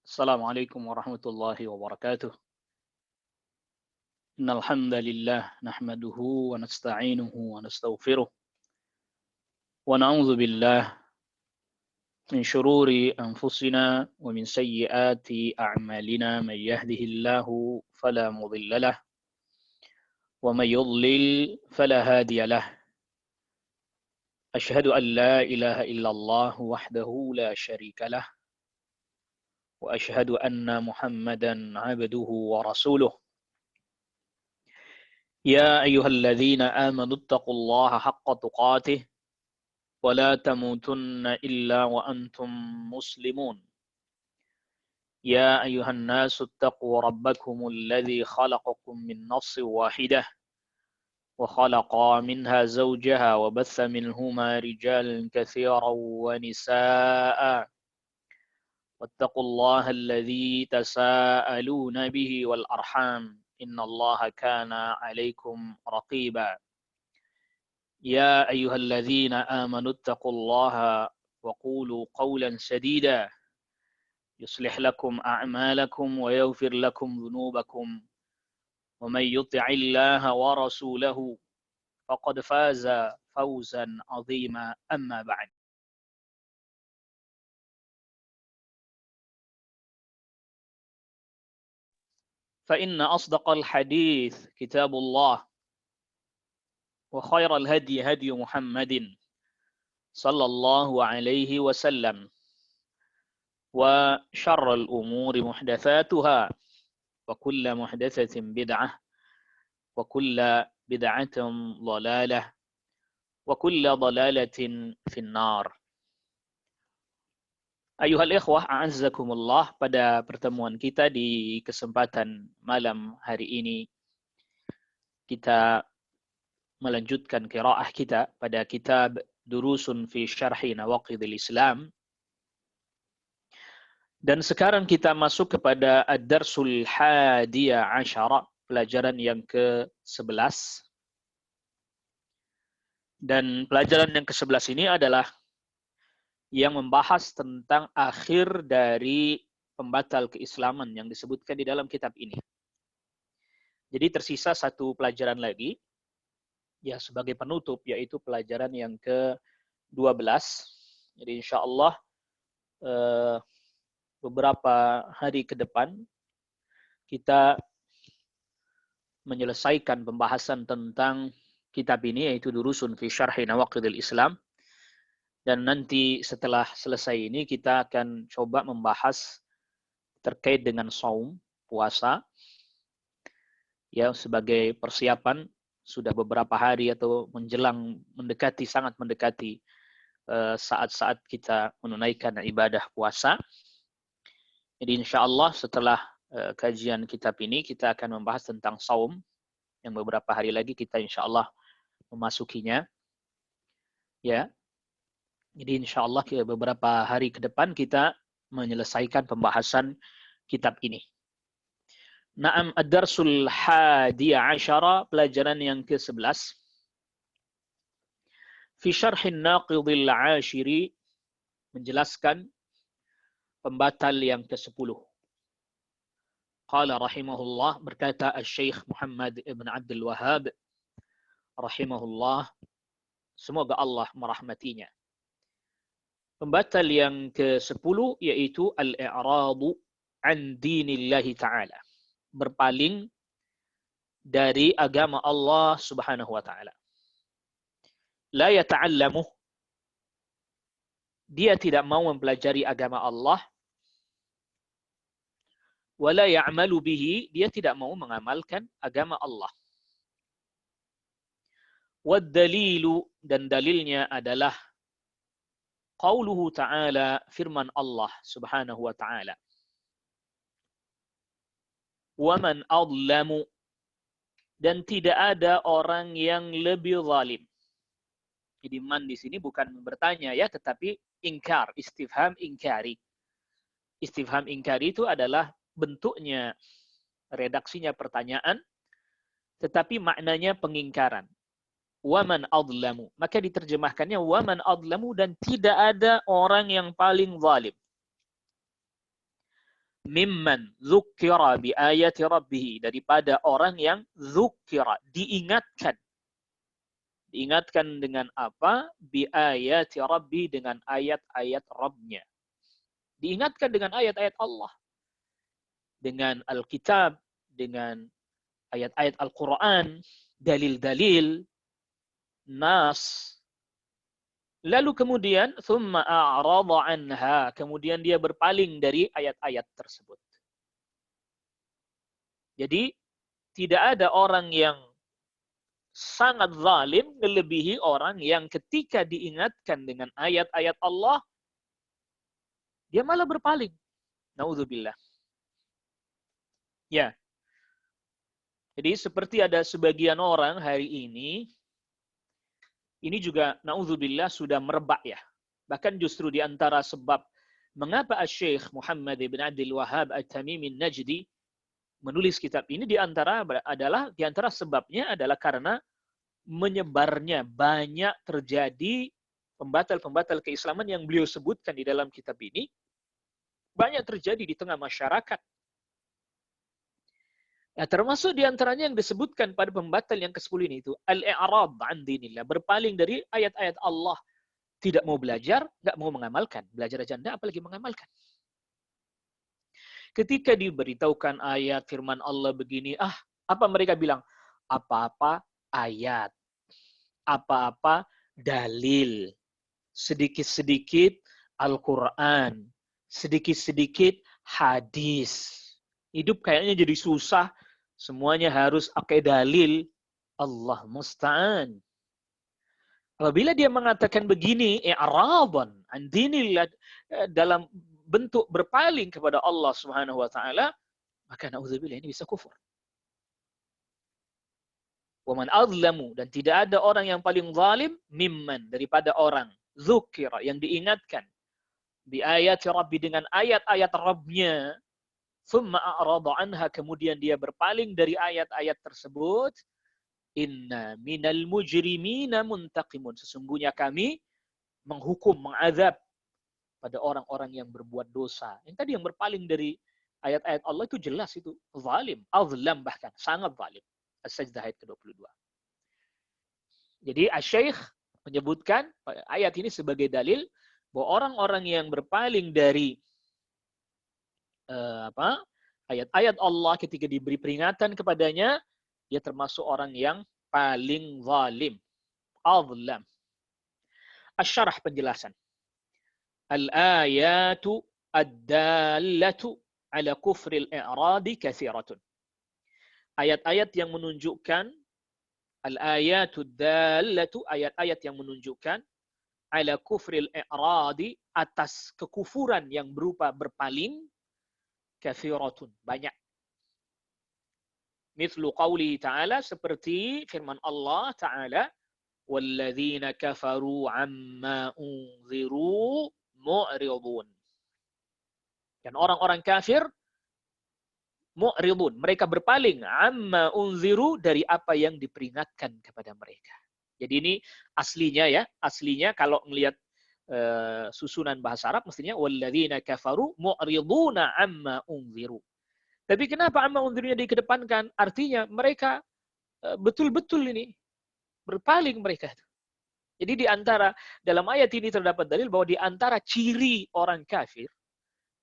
Assalamualaikum warahmatullahi wabarakatuh. Innal hamdalillah nahmaduhu wa nasta'inuhu wa nastaghfiruh wa na'udzu billah min shururi anfusina wa min sayyiati a'malina may yahdihillahu fala mudilla lah wa may yudlil fala hadiya lah. Ashhadu an la ilaha illallah wahdahu la syarika lah wa ashhadu anna Muhammadan 'abduhu wa rasuluh. يا أيها الذين آمنوا اتقوا الله حق تقاته ولا تموتن إلا وأنتم مسلمون يا أيها الناس اتقوا ربكم الذي خلقكم من نفس واحدة وخلق منها زوجها وبث منهما رجالا كثيرا ونساء واتقوا الله الذي تساءلون به والأرحام إن الله كان عليكم رقيبا يا أيها الذين آمنوا اتقوا الله وقولوا قولا سديدا يصلح لكم أعمالكم ويغفر لكم ذنوبكم ومن يطع الله ورسوله فقد فاز فوزا عظيما أما بعد. فإن أصدق الحديث كتاب الله وخير الهدي هدي محمد صلى الله عليه وسلم وشر الأمور محدثاتها وكل محدثة بدعة وكل بدعة ضلالة وكل ضلالة في النار. Ayuhal ikhwah, a'azzakumullah, pada pertemuan kita di kesempatan malam hari ini kita melanjutkan qiraah kita pada kitab Durusun fi Syarhi Nawaqidil Islam. Dan sekarang kita masuk kepada Ad-Darsul Hadiya Asyara, pelajaran yang ke-11. Dan pelajaran yang ke-11 ini adalah yang membahas tentang akhir dari pembatal keislaman yang disebutkan di dalam kitab ini. Jadi tersisa satu pelajaran lagi, ya sebagai penutup, yaitu pelajaran yang ke-12. Jadi insya Allah beberapa hari ke depan kita menyelesaikan pembahasan tentang kitab ini, yaitu Durusun fi Syarhi Nawaqidil Islam. Dan nanti setelah selesai ini kita akan coba membahas terkait dengan saum, puasa. Ya, sebagai persiapan sudah beberapa hari atau sangat mendekati saat-saat kita menunaikan ibadah puasa. Jadi insya Allah setelah kajian kitab ini kita akan membahas tentang saum yang beberapa hari lagi kita insya Allah memasukinya. Ya. Jadi insya Allah beberapa hari ke depan kita menyelesaikan pembahasan kitab ini. Naam, Ad-Darsul Hadiya Asyara, pelajaran yang ke-11. Fi Syarhin Naqidil Ashiri, menjelaskan pembatal yang ke-10. Qala rahimahullah, berkata Al-Syeikh Muhammad ibn Abdul Wahhab rahimahullah, semoga Allah merahmatinya. Pembatal yang ke-10 yaitu al-i'radu an dinillahi ta'ala, berpaling dari agama Allah Subhanahu wa ta'ala. La yata'allamu, dia tidak mau mempelajari agama Allah. Wa la ya'malu bihi, dia tidak mau mengamalkan agama Allah. Wad dalilu, dan dalilnya adalah qauluhu ta'ala, firman Allah Subhanahu wa ta'ala. Wa man adlamu, dan tidak ada orang yang lebih zalim. Jadi man di sini bukan bertanya ya, tetapi ingkar, istifham ingkari. Istifham ingkari itu adalah bentuknya, redaksinya pertanyaan, tetapi maknanya pengingkaran. Waman adlamu, maka diterjemahkannya waman adlamu, dan tidak ada orang yang paling zalim. Mimman dzukira bi ayati rabbih, daripada orang yang dzukira, diingatkan. Diingatkan dengan apa? Bi ayati rabbi, dengan ayat-ayat Rabbnya. Diingatkan dengan ayat-ayat Allah. Dengan Alkitab, dengan ayat-ayat Al-Quran, dalil-dalil, nas. Lalu kemudian, thumma a'rada anha, kemudian dia berpaling dari ayat-ayat tersebut. Jadi, tidak ada orang yang sangat zalim melebihi orang yang ketika diingatkan dengan ayat-ayat Allah, dia malah berpaling. Naudzubillah. Ya. Jadi seperti ada sebagian orang hari ini juga naudzubillah sudah merebak ya. Bahkan justru di antara sebab mengapa Syekh Muhammad bin Abdul Wahhab At-Tamimi An-Najdi menulis kitab ini, di antara sebabnya adalah karena menyebarnya banyak terjadi pembatal-pembatal keislaman yang beliau sebutkan di dalam kitab ini, banyak terjadi di tengah masyarakat. Nah, termasuk di antaranya yang disebutkan pada pembatal yang ke-10 ini itu al-i'rad an dinillah, berpaling dari ayat-ayat Allah, tidak mau belajar, nggak mau mengamalkan. Belajar aja enggak, apalagi mengamalkan. Ketika diberitahukan ayat firman Allah begini, apa mereka bilang? Apa-apa ayat, apa-apa dalil, sedikit-sedikit Al-Quran, sedikit-sedikit hadis. Hidup kayaknya jadi susah, semuanya harus pakai dalil. Allah musta'an. Apabila dia mengatakan begini, i'radan an dinillah, dalam bentuk berpaling kepada Allah Subhanahu wa taala, maka naudzubillah ini bisa kufur. Wa man azlamu, dan tidak ada orang yang paling zalim mimman, daripada orang dzukira, yang diingatkan bi ayati rabbi, dengan ayat-ayat Rabbnya, thumma a'rada anha, kemudian dia berpaling dari ayat-ayat tersebut. Inna minal mujrimina muntaqimun, sesungguhnya kami menghukum, mengazab pada orang-orang yang berbuat dosa. Yang tadi yang berpaling dari ayat-ayat Allah itu jelas itu zalim, azlam, bahkan sangat zalim. As-Sajdah ayat ke-22. Jadi Asy-Syaikh menyebutkan ayat ini sebagai dalil bahwa orang-orang yang berpaling dari ayat-ayat Allah ketika diberi peringatan kepadanya, dia termasuk orang yang paling zalim, azlam. Asy-Syarah, penjelasan. Al-ayatu ad-dallatu ala kufril i'radi katsiratun. Ayat-ayat yang menunjukkan, al-ayatu ad-dallatu, ayat-ayat yang menunjukkan ala kufril i'radi, atas kekufuran yang berupa berpaling, katsiratun, banyak. Mithlu qawlihi ta'ala, seperti firman Allah Ta'ala, walladzina kafaru amma unziru mu'ridun. Dan orang-orang kafir mu'ridun, mereka berpaling, amma unziru, dari apa yang diperingatkan kepada mereka. Jadi ini aslinya ya, aslinya kalau melihat susunan bahasa Arab mestinya walladzina kafaru mu'riduna amma unziru. Tapi kenapa amma unzirunya dikedepankan? Artinya mereka betul-betul ini berpaling mereka. Jadi di antara, dalam ayat ini terdapat dalil bahwa di antara ciri orang kafir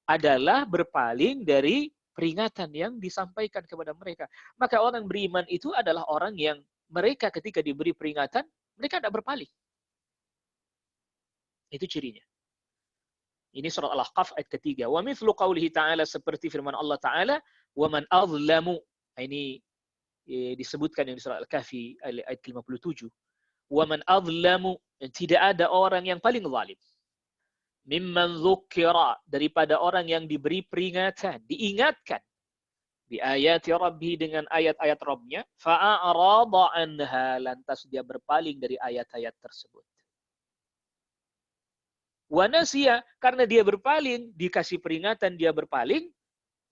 adalah berpaling dari peringatan yang disampaikan kepada mereka. Maka orang beriman itu adalah orang yang mereka ketika diberi peringatan, mereka tidak berpaling. Itu cirinya. Ini surat Al-Ahqaf ayat ketiga. Wa mithlu qawlihi ta'ala, seperti firman Allah Ta'ala, wa man azlamu. Ini disebutkan yang di surat Al-Kahfi ayat 57. Wa man azlamu, tidak ada orang yang paling zalim. Mimman dzukira, daripada orang yang diberi peringatan, diingatkan bi ayati rabbi, dengan ayat-ayat Rabbnya, fa'arada anha, lantas dia berpaling dari ayat-ayat tersebut. Wa nasiya, karena dia berpaling, dikasih peringatan dia berpaling,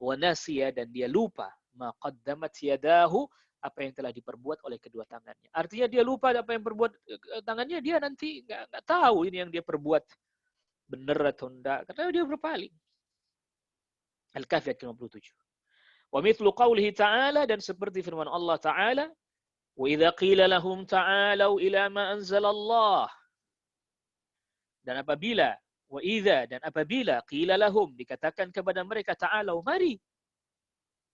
wa nasiya, dan dia lupa, ma qaddamat yadahu, apa yang telah diperbuat oleh kedua tangannya. Artinya dia lupa apa yang perbuat tangannya, dia nanti nggak tahu ini yang dia perbuat benar atau enggak, karena dia berpaling. Al-Kahfi ayat 57. Wa mithlu qawlihi ta'ala, dan seperti firman Allah Ta'ala, wa idza qila lahum ta'alu ila ma anzalallah, dan apabila dan apabila qila lahum, dikatakan kepada mereka, ta'alu, mari,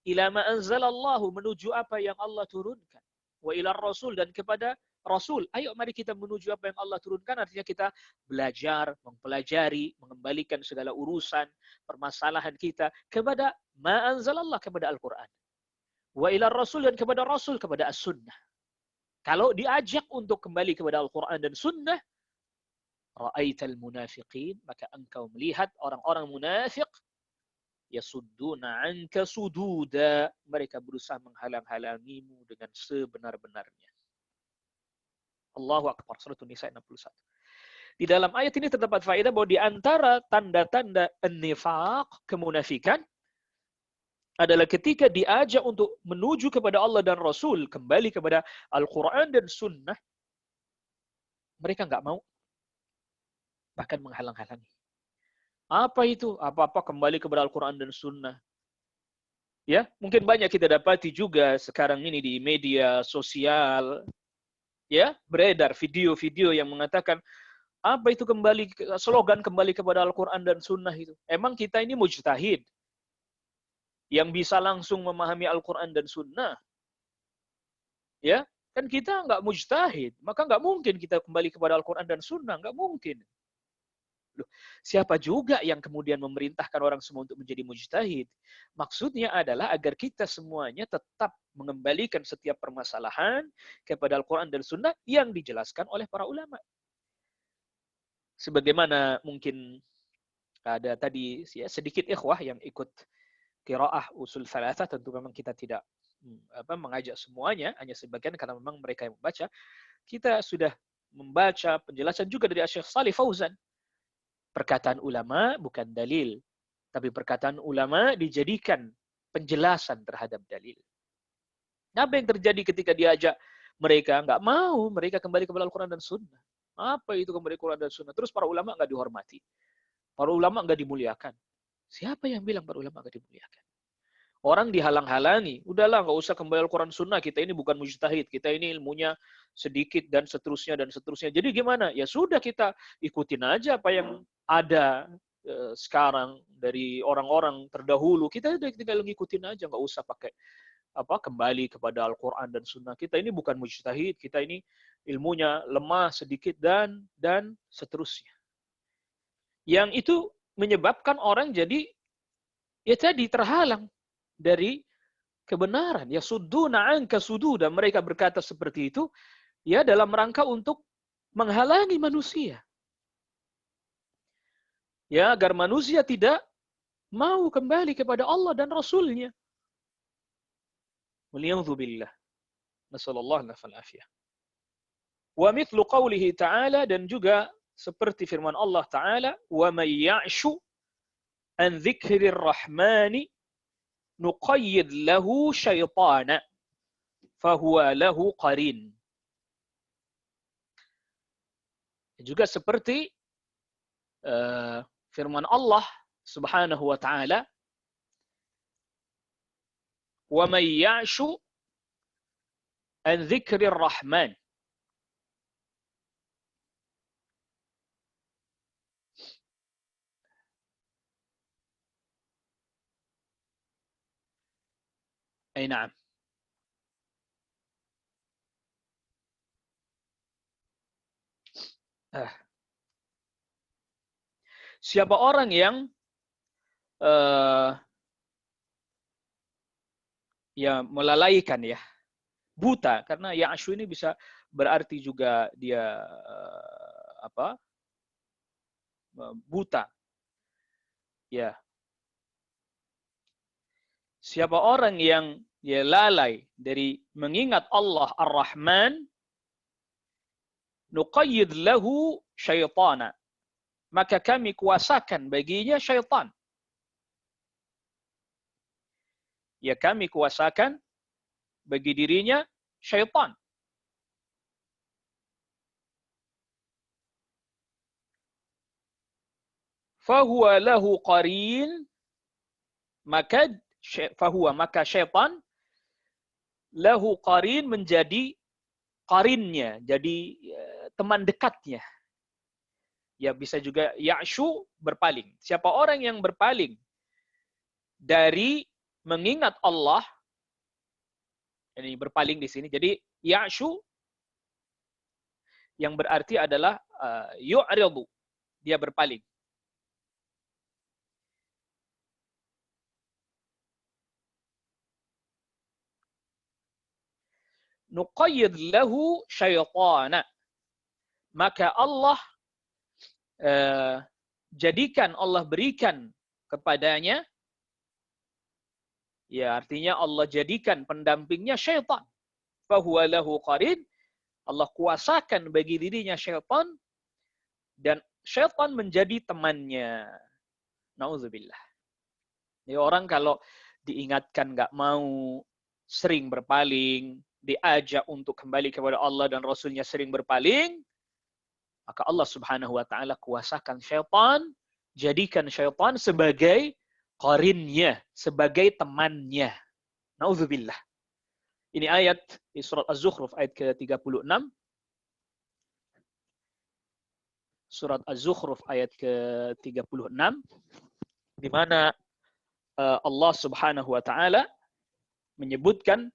ila ma anzalallahu, menuju apa yang Allah turunkan, wa ila rasul, dan kepada Rasul, ayo mari kita menuju apa yang Allah turunkan. Artinya kita belajar, mempelajari, mengembalikan segala urusan, permasalahan kita kepada ma anzalallah, kepada Al-Quran. Wa ila rasul, dan kepada Rasul, kepada as-sunnah. Kalau diajak untuk kembali kepada Al-Quran dan sunnah, ra'aital munafiqin, maka engkau melihat orang-orang munafik, yasudduna anka sududa, mereka berusaha menghalang-halangimu dengan sebenar-benarnya. Allahu Akbar. Surah An-Nisa 61. Di dalam ayat ini terdapat faedah bahwa di antara tanda-tanda an-nifaq, kemunafikan, adalah ketika diajak untuk menuju kepada Allah dan Rasul, kembali kepada Al-Quran dan Sunnah, mereka nggak mau, bahkan menghalang-halangi. Apa itu? Apa-apa kembali kepada Al-Quran dan Sunnah. Ya, mungkin banyak kita dapati juga sekarang ini di media sosial, ya, beredar video-video yang mengatakan, apa itu slogan kembali kepada Al-Quran dan Sunnah itu? Emang kita ini mujtahid yang bisa langsung memahami Al-Quran dan Sunnah? Ya, kan kita nggak mujtahid, maka nggak mungkin kita kembali kepada Al-Quran dan Sunnah, nggak mungkin. Loh, siapa juga yang kemudian memerintahkan orang semua untuk menjadi mujtahid? Maksudnya adalah agar kita semuanya tetap mengembalikan setiap permasalahan kepada Al-Quran dan Sunnah yang dijelaskan oleh para ulama. Sebagaimana mungkin ada tadi ya, sedikit ikhwah yang ikut qiraah usul tsalatsa, tentu memang kita tidak mengajak semuanya, hanya sebagian karena memang mereka yang membaca. Kita sudah membaca penjelasan juga dari Syekh Shalih Fauzan. Perkataan ulama bukan dalil, tapi perkataan ulama dijadikan penjelasan terhadap dalil. Apa yang terjadi ketika diajak mereka? Nggak mau, mereka kembali kepada Al-Quran dan Sunnah. Apa itu kembali Quran dan Sunnah? Terus para ulama nggak dihormati. Para ulama nggak dimuliakan. Siapa yang bilang para ulama nggak dimuliakan? Orang dihalang-halangi. Udahlah, nggak usah kembali Al-Quran Sunnah. Kita ini bukan mujtahid. Kita ini ilmunya sedikit dan seterusnya dan seterusnya. Jadi gimana? Ya sudah, kita ikutin aja apa yang ada sekarang dari orang-orang terdahulu. Kita udah tinggal ngikutin aja. Nggak usah pakai kembali kepada Al-Quran dan Sunnah. Kita ini bukan mujtahid. Kita ini ilmunya lemah sedikit dan seterusnya. Yang itu menyebabkan orang jadi ya tadi terhalang dari kebenaran. Ya sudduna anka sududa, mereka berkata seperti itu ya dalam rangka untuk menghalangi manusia. Ya, agar manusia tidak mau kembali kepada Allah dan Rasul-Nya. Waliyadzubillah. Nasallallahu alaihi afiyah. Wa mithlu qawlihi ta'ala, dan juga seperti firman Allah Ta'ala, wa may ya'shu an dzikrir rahmani nuqayyid lahu syaitana fahuwa lahu qarin. Juga seperti firman Allah Subhanahu wa taala, wa may ya'shu an dzikrir rahman. Ay na'am. Siapa orang yang ya melalaikan, ya buta, karena ya'shu ini bisa berarti juga dia buta. Ya. Siapa orang yang dia lalai dari mengingat Allah Ar-Rahman, nuqayyid lahu syaitana, maka kami kuasakan baginya syaitan. Ya, kami kuasakan bagi dirinya syaitan. Fahuwa lahu qarin, maka maka syaitan lahu qarin, menjadi qarinnya, jadi teman dekatnya. Ya bisa juga ya'shu, berpaling. Siapa orang yang berpaling dari mengingat Allah, ini berpaling di sini. Jadi ya'shu yang berarti adalah yu'ridu, dia berpaling. Nuqayyid lahu syaitana, maka Allah jadikan, Allah berikan kepadanya, ya artinya Allah jadikan pendampingnya syaitan. Fahuwa lahu qarin, Allah kuasakan bagi dirinya syaitan, dan syaitan menjadi temannya. Nauzubillah. Ini orang kalau diingatkan nggak mau, sering berpaling, diajak untuk kembali kepada Allah dan Rasulnya sering berpaling, maka Allah Subhanahu wa ta'ala kuasakan syaitan, jadikan syaitan sebagai qarinnya, sebagai temannya. Nauzubillah. Ini ayat di surat Az-Zukhruf ayat ke-36. Surat Az-Zukhruf ayat ke-36, di mana Allah Subhanahu wa ta'ala menyebutkan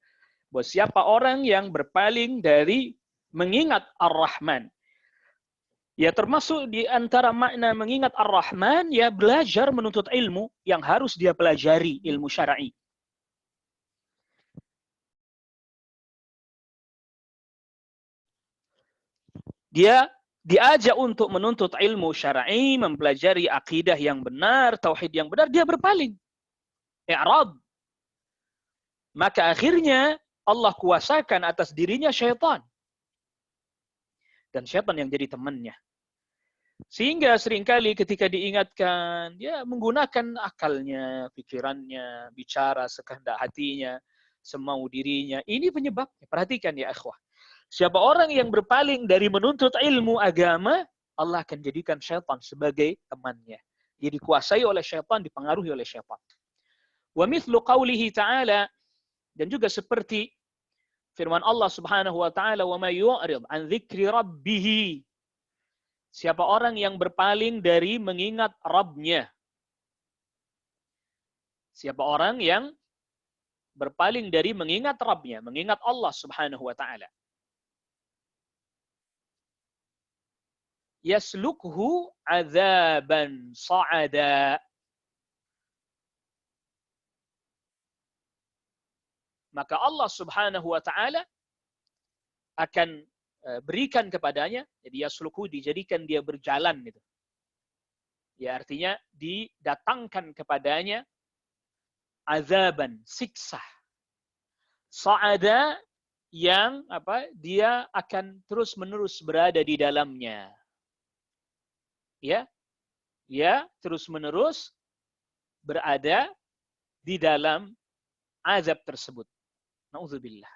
bahwa siapa orang yang berpaling dari mengingat Ar-Rahman. Ya termasuk di antara makna mengingat Ar-Rahman, ya belajar menuntut ilmu yang harus dia pelajari, ilmu syar'i. Dia diajak untuk menuntut ilmu syar'i, mempelajari akidah yang benar, tauhid yang benar, dia berpaling. I'rad. Maka akhirnya Allah kuasakan atas dirinya syaitan. Dan syaitan yang jadi temannya. Sehingga seringkali ketika diingatkan, dia menggunakan akalnya, pikirannya, bicara sekehendak hatinya, semau dirinya. Ini penyebabnya. Perhatikan ya ikhwah. Siapa orang yang berpaling dari menuntut ilmu agama, Allah akan jadikan syaitan sebagai temannya. Dia dikuasai oleh syaitan, dipengaruhi oleh syaitan. Wa mithlu qawlihi ta'ala, dan juga seperti firman Allah Subhanahu wa ta'ala, wa may yu'rid an dzikri rabbih. Siapa orang yang berpaling dari mengingat Rabbnya. Siapa orang yang berpaling dari mengingat Rabbnya, mengingat Allah Subhanahu wa ta'ala. Yaslukhu azaban sa'ada. Maka Allah Subhanahu wa ta'ala akan berikan kepadanya, jadi yasluku, dijadikan dia berjalan gitu. Ya artinya didatangkan kepadanya azaban, siksa. Sa'ada, yang dia akan terus-menerus berada di dalamnya. Ya. Ya, terus-menerus berada di dalam azab tersebut. Nauzubillah.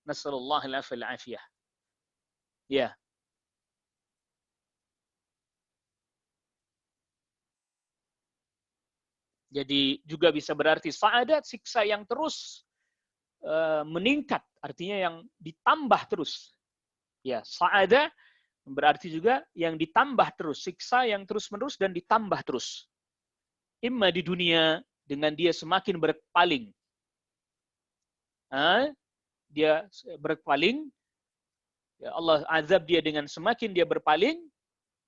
Nasallallahu alaihi afiyah. Ya. Jadi juga bisa berarti sa'adat, siksa yang terus meningkat, artinya yang ditambah terus. Ya, sa'adat berarti juga yang ditambah terus, siksa yang terus-menerus dan ditambah terus. Imma di dunia dengan dia semakin berpaling. Dia berpaling, ya Allah azab dia dengan semakin dia berpaling,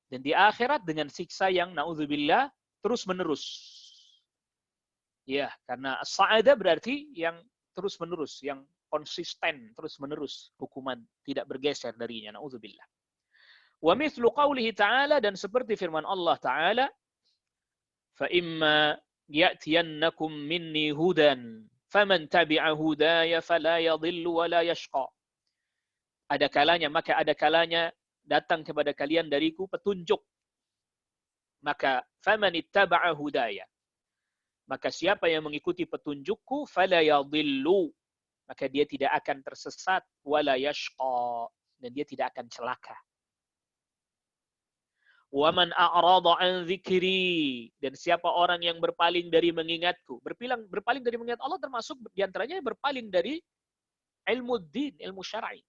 dan di akhirat dengan siksa yang na'udzubillah terus-menerus. Ya, karena sa'adah berarti yang terus-menerus, yang konsisten, terus-menerus hukuman, tidak bergeser darinya, na'udzubillah. Wa mithlu qawlihi ta'ala, dan seperti firman Allah ta'ala, fa imma ya'tiyannakum minni hudan faman tabi'a hudaya fala yadhillu wa la yashqa. Ada kalanya datang kepada kalian dariku petunjuk, maka faman ittaba'a hudaya, maka siapa yang mengikuti petunjukku, fala yadhillu, maka dia tidak akan tersesat, wala yashqa, dan dia tidak akan celaka. Wa man a'rada an dzikri, dan siapa orang yang berpaling dari mengingatku. Berpaling dari mengingat Allah termasuk diantaranya berpaling dari ilmu din, ilmu syar'i.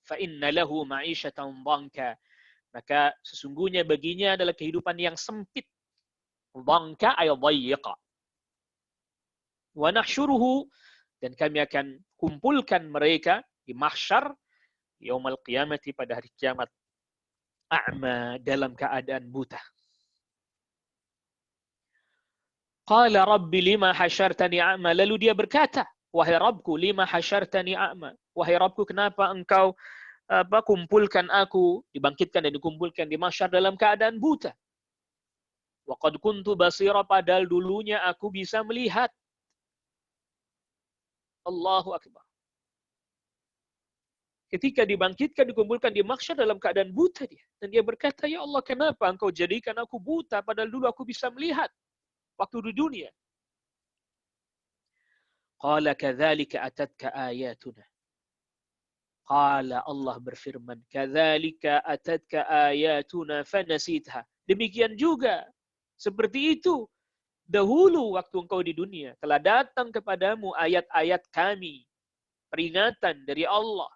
Fa inna lahu ma'isyatan dhanka, maka sesungguhnya baginya adalah kehidupan yang sempit. Dhanka ay dhayyiqa. Wa nahsyuruhu, dan kami akan kumpulkan mereka di mahsyar yaumul qiyamati, pada hari kiamat, a'ma, dalam keadaan buta. Qala rabbi lima hasyartani a'ma, lalu dia berkata, wahai Rabbku, lima hasyartani a'ma, wahai Rabbku, kenapa engkau kumpulkan aku, dibangkitkan dan dikumpulkan di mahsyar dalam keadaan buta. Wa qad kuntu basira, padahal dulunya aku bisa melihat. Allahu akbar. Ketika dibangkitkan, dikumpulkan di mahsyar dalam keadaan buta dia. Dan dia berkata, ya Allah, kenapa engkau jadikan aku buta, padahal dulu aku bisa melihat waktu di dunia. Qala kadzalika atatka ayatuna. Qala, Allah berfirman, kadzalika atatka ayatuna fanasitha. Demikian juga, seperti itu, dahulu waktu engkau di dunia, telah datang kepadamu ayat-ayat kami, peringatan dari Allah.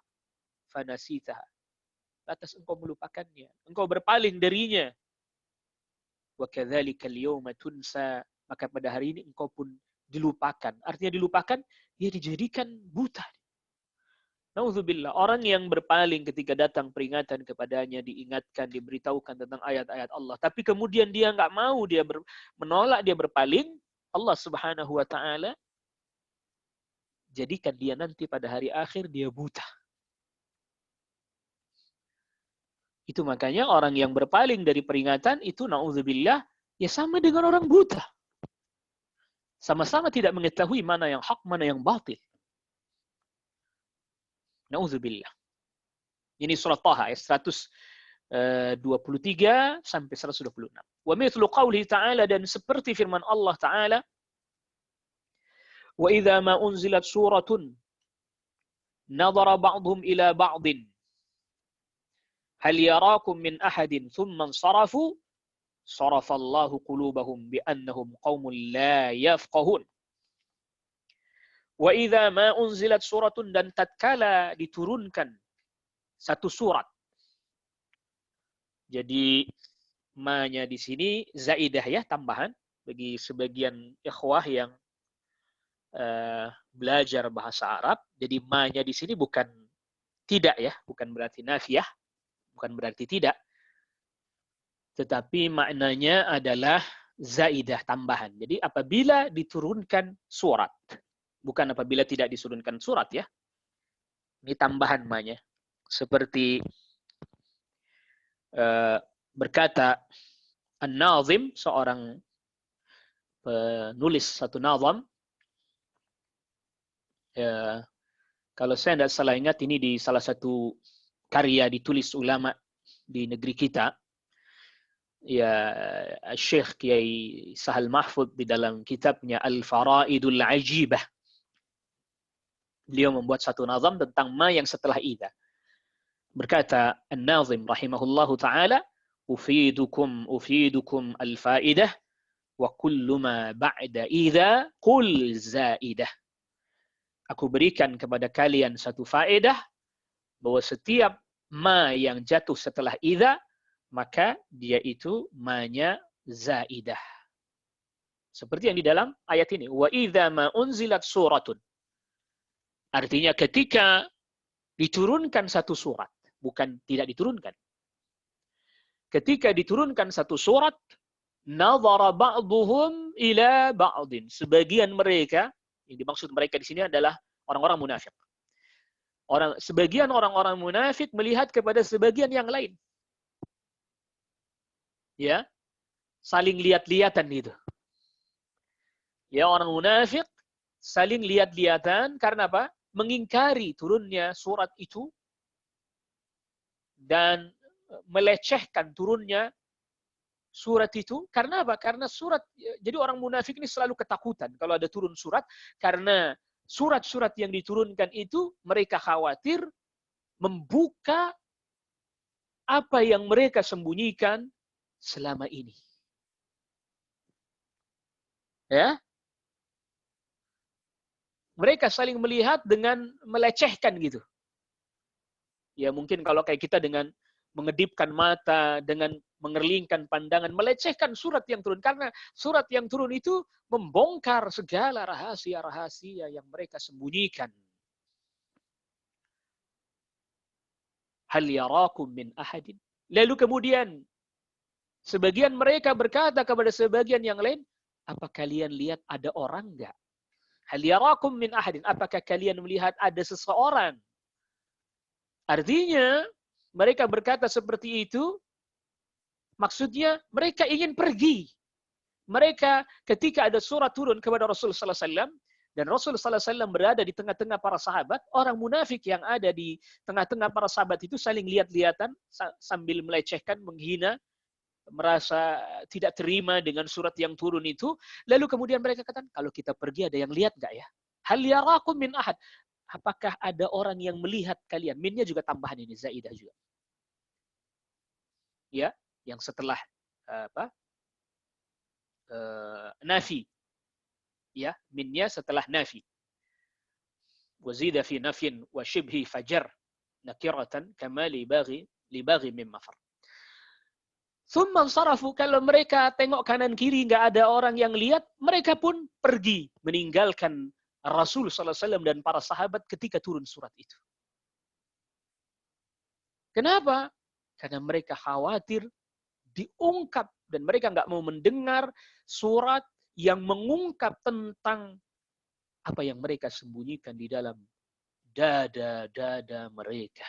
Fanasitha, atas engkau melupakannya, engkau berpaling darinya. Wa kadzalika al-yawma tunsa, maka pada hari ini engkau pun dilupakan. Artinya dilupakan, dia dijadikan buta. Nauzubillah, orang yang berpaling ketika datang peringatan kepadanya, diingatkan, diberitahukan tentang ayat-ayat Allah, tapi kemudian dia nggak mau, dia menolak, dia berpaling, Allah Subhanahu wa taala jadikan dia nanti pada hari akhir dia buta. Itu makanya orang yang berpaling dari peringatan itu, na'udzubillah, ya sama dengan orang buta. Sama-sama tidak mengetahui mana yang hak, mana yang batil. Na'udzubillah. Ini surat Taha ayat 123 sampai 126. Wa mithlu qawlihi ta'ala, dan seperti firman Allah Ta'ala, wa idza ma unzilat suratun nadhara ba'dhum ila ba'din hal yarakum min ahadin thumma ansarafu sarafallahu qulubahum bi'annahum qaumun la yafqahun. Wa idza ma unzilat suratun, dan tatkala diturunkan satu surat. Jadi ma-nya di sini zaidah ya, tambahan bagi sebagian ikhwah yang belajar bahasa Arab. Jadi ma-nya di sini bukan tidak ya, bukan berarti nafiyah, bukan berarti tidak, tetapi maknanya adalah zaidah, tambahan. Jadi apabila diturunkan surat, bukan apabila tidak diturunkan surat ya. Ini tambahan ma-nya. Seperti berkata An-Nazim, seorang penulis satu nazam, kalau saya tidak salah ingat, ini di salah satu karya ditulis ulama di negeri kita, ya, Syekh Kiai Sahal Mahfud di dalam kitabnya Al-Faraidul Ajibah, beliau membuat satu nazam tentang ma yang setelah idza. Berkata An-Nazim rahimahullahu ta'ala, ufidukum al-faidah wa kullu ma ba'da idza qul zaidah. Aku berikan kepada kalian satu faedah, bahwa setiap ma yang jatuh setelah idza, maka dia itu ma-nya zaidah. Seperti yang di dalam ayat ini, wa idza ma unzilat suratun. Artinya ketika diturunkan satu surat, bukan tidak diturunkan. Ketika diturunkan satu surat, nadhara ba'dhum ila ba'din. Sebagian mereka, yang dimaksud mereka di sini adalah orang-orang munafik. Sebagian orang-orang munafik melihat kepada sebagian yang lain. Ya, saling lihat-lihatan itu. Ya, orang munafik saling lihat-lihatan karena apa? Mengingkari turunnya surat itu dan melecehkan turunnya surat itu. Karena apa? Karena surat, jadi orang munafik ini selalu ketakutan kalau ada turun surat, karena surat-surat yang diturunkan itu mereka khawatir membuka apa yang mereka sembunyikan selama ini. Ya, mereka saling melihat dengan melecehkan gitu. Ya mungkin kalau kayak kita dengan mengedipkan mata, dengan mengerlingkan pandangan, melecehkan surat yang turun. Karena surat yang turun itu membongkar segala rahasia-rahasia yang mereka sembunyikan. Hal yarakum min ahadin. Lalu kemudian sebagian mereka berkata kepada sebagian yang lain, apa kalian lihat ada orang enggak? Hal yarakum min ahadin. Apakah kalian melihat ada seseorang? Artinya, mereka berkata seperti itu, maksudnya mereka ingin pergi. Mereka ketika ada surat turun kepada Rasul sallallahu alaihi wasallam dan Rasul sallallahu alaihi wasallam berada di tengah-tengah para sahabat, orang munafik yang ada di tengah-tengah para sahabat itu saling lihat-lihatan sambil melecehkan, menghina, merasa tidak terima dengan surat yang turun itu. Lalu kemudian mereka katakan, kalau kita pergi ada yang lihat enggak ya? Hal yarakum min ahad. Apakah ada orang yang melihat kalian? Minnya juga tambahan ini, zaidah juga. Ya, yang setelah nafi. Ya, minnya setelah nafi. Wazida fi nafyin wa shibhi fajar nakiratan kama libaghi min mafar. Thumma sarafu, kalau mereka tengok kanan kiri nggak ada orang yang lihat, mereka pun pergi meninggalkan Rasul sallallahu alaihi wasallam dan para sahabat ketika turun surat itu. Kenapa? Karena mereka khawatir diungkap dan mereka nggak mau mendengar surat yang mengungkap tentang apa yang mereka sembunyikan di dalam dada-dada mereka.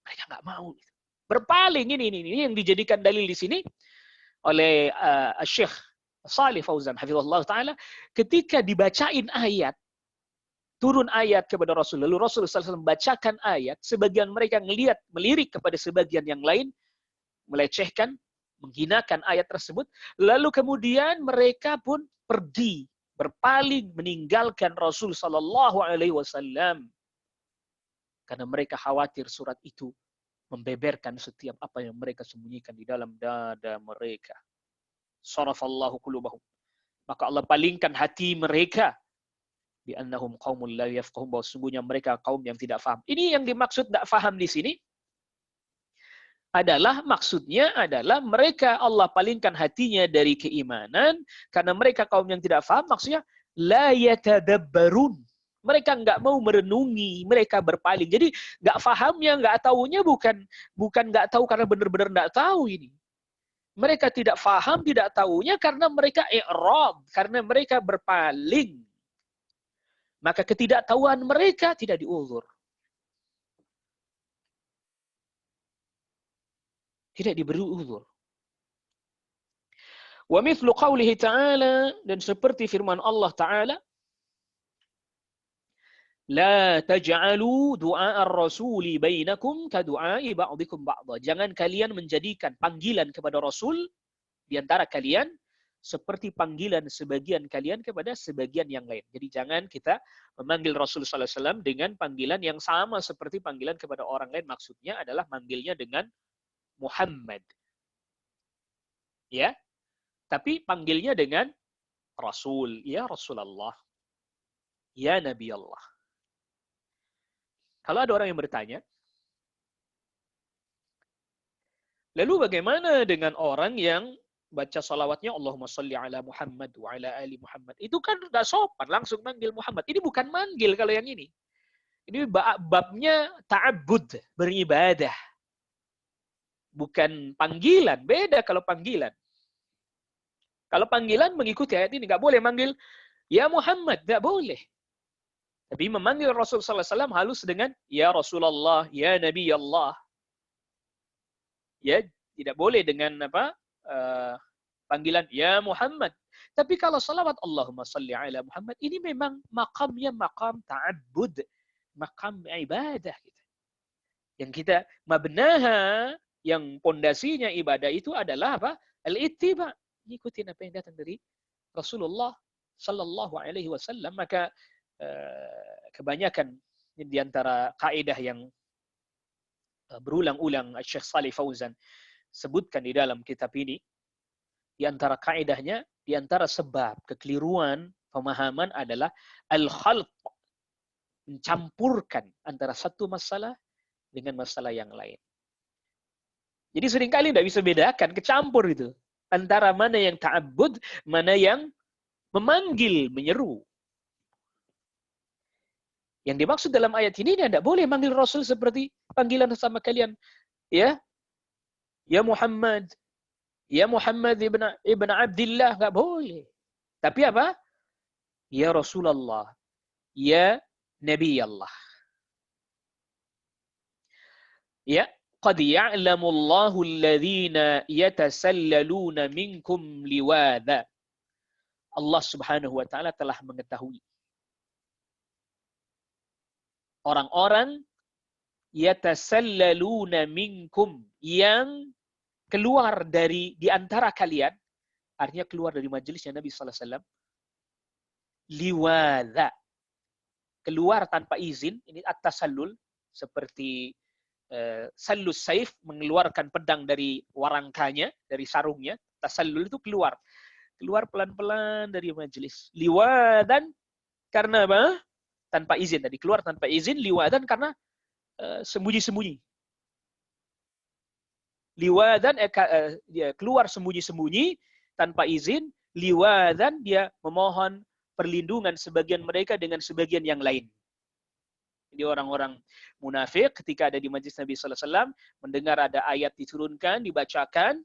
Mereka nggak mau. Berpaling ini yang dijadikan dalil di sini oleh Syekh Shalih Fauzan hafizahullah taala ketika dibacain ayat, turun ayat kepada Rasul, lalu Rasul SAW membacakan ayat, sebagian mereka ngelihat, melirik kepada sebagian yang lain, melecehkan, menghinakan ayat tersebut, lalu kemudian mereka pun pergi, berpaling, meninggalkan Rasul Sallallahu Alaihi Wasallam karena mereka khawatir surat itu membeberkan setiap apa yang mereka sembunyikan di dalam dada mereka. Sarafallahu qulubahum. Maka Allah palingkan hati mereka bi annahum qaumul la yafqahun, bahwa sungguhnya mereka kaum yang tidak faham. Ini yang dimaksud tidak faham di sini adalah maksudnya adalah mereka Allah palingkan hatinya dari keimanan karena mereka kaum yang tidak faham, maksudnya la yatadabbarun. Mereka nggak mau merenungi, mereka berpaling. Jadi nggak fahamnya, nggak tahunya bukan nggak tahu karena benar-benar nggak tahu ini. Mereka tidak faham, tidak tahunya karena mereka i'rad, karena mereka berpaling. Maka ketidaktahuan mereka tidak diuzur. Tidak diberi uzur. Wa mithlu qawlihi ta'ala, dan seperti firman Allah Ta'ala, la taj'alu du'a ar-rasuli bainakum ka du'ai ba'dikum ba'dha. Jangan kalian menjadikan panggilan kepada Rasul di antara kalian seperti panggilan sebagian kalian kepada sebagian yang lain. Jadi jangan kita memanggil Rasul sallallahu alaihi wasallam dengan panggilan yang sama seperti panggilan kepada orang lain. Maksudnya adalah manggilnya dengan Muhammad. Ya. Tapi panggilnya dengan Rasul. Ya Rasulullah. Ya Nabi Allah. Kalau ada orang yang bertanya, lalu bagaimana dengan orang yang baca salawatnya Allahumma salli ala Muhammad wa ala ali Muhammad. Itu kan udah sopan, langsung manggil Muhammad. Ini bukan manggil kalau yang ini. Ini babnya ta'abbud, beribadah. Bukan panggilan, beda kalau panggilan. Kalau panggilan mengikuti ayat ini, nggak boleh manggil ya Muhammad, nggak boleh. Tapi memanggil Rasul sallallahu alaihi wasallam halus dengan ya Rasulullah, ya Nabi Allah. Ya, tidak boleh dengan apa? Panggilan ya Muhammad. Tapi kalau salawat Allahumma salli ala Muhammad, ini memang makamnya makam ta'abbud, makam ibadah gitu. Yang kita mabnaha, yang pondasinya ibadah itu adalah apa? Al-ittiba, ikutin apa yang datang dari Rasulullah sallallahu alaihi wasallam. Maka kebanyakan di antara kaidah yang berulang-ulang Syekh Shalih Fauzan sebutkan di dalam kitab ini, di antara kaidahnya, di antara sebab kekeliruan pemahaman adalah al-khalq, mencampurkan antara satu masalah dengan masalah yang lain. Jadi seringkali tidak bisa bedakan, kecampur itu. Antara mana yang ta'abbud, mana yang memanggil, menyeru. Yang dimaksud dalam ayat ini tidak boleh manggil Rasul seperti panggilan sama kalian. Ya Muhammad. Ya Muhammad ibn Abdillah. Nggak boleh. Tapi apa? Ya Rasulullah. Ya Nabi Allah. Ya. Qad ya'lamu Allahu alladhina yatasallaluna minkum liwadha. Allah Subhanahu wa taala telah mengetahui orang-orang yatasallaluna minkum, yang keluar dari di antara kalian, artinya keluar dari majelisnya Nabi sallallahu alaihi wasallam, liwadha, keluar tanpa izin. Ini at-tasallul, seperti sallus saif, mengeluarkan pedang dari warangkanya, dari sarungnya. Tasallul itu keluar pelan-pelan dari majelis. Liwadan karena apa? Tanpa izin. Tadi keluar tanpa izin. Liwadan karena sembunyi-sembunyi. Liwadan dia keluar sembunyi-sembunyi tanpa izin. Liwadan dia memohon perlindungan sebagian mereka dengan sebagian yang lain. Jadi orang-orang munafik ketika ada di majlis Nabi sallallahu alaihi wasallam, mendengar ada ayat diturunkan, dibacakan,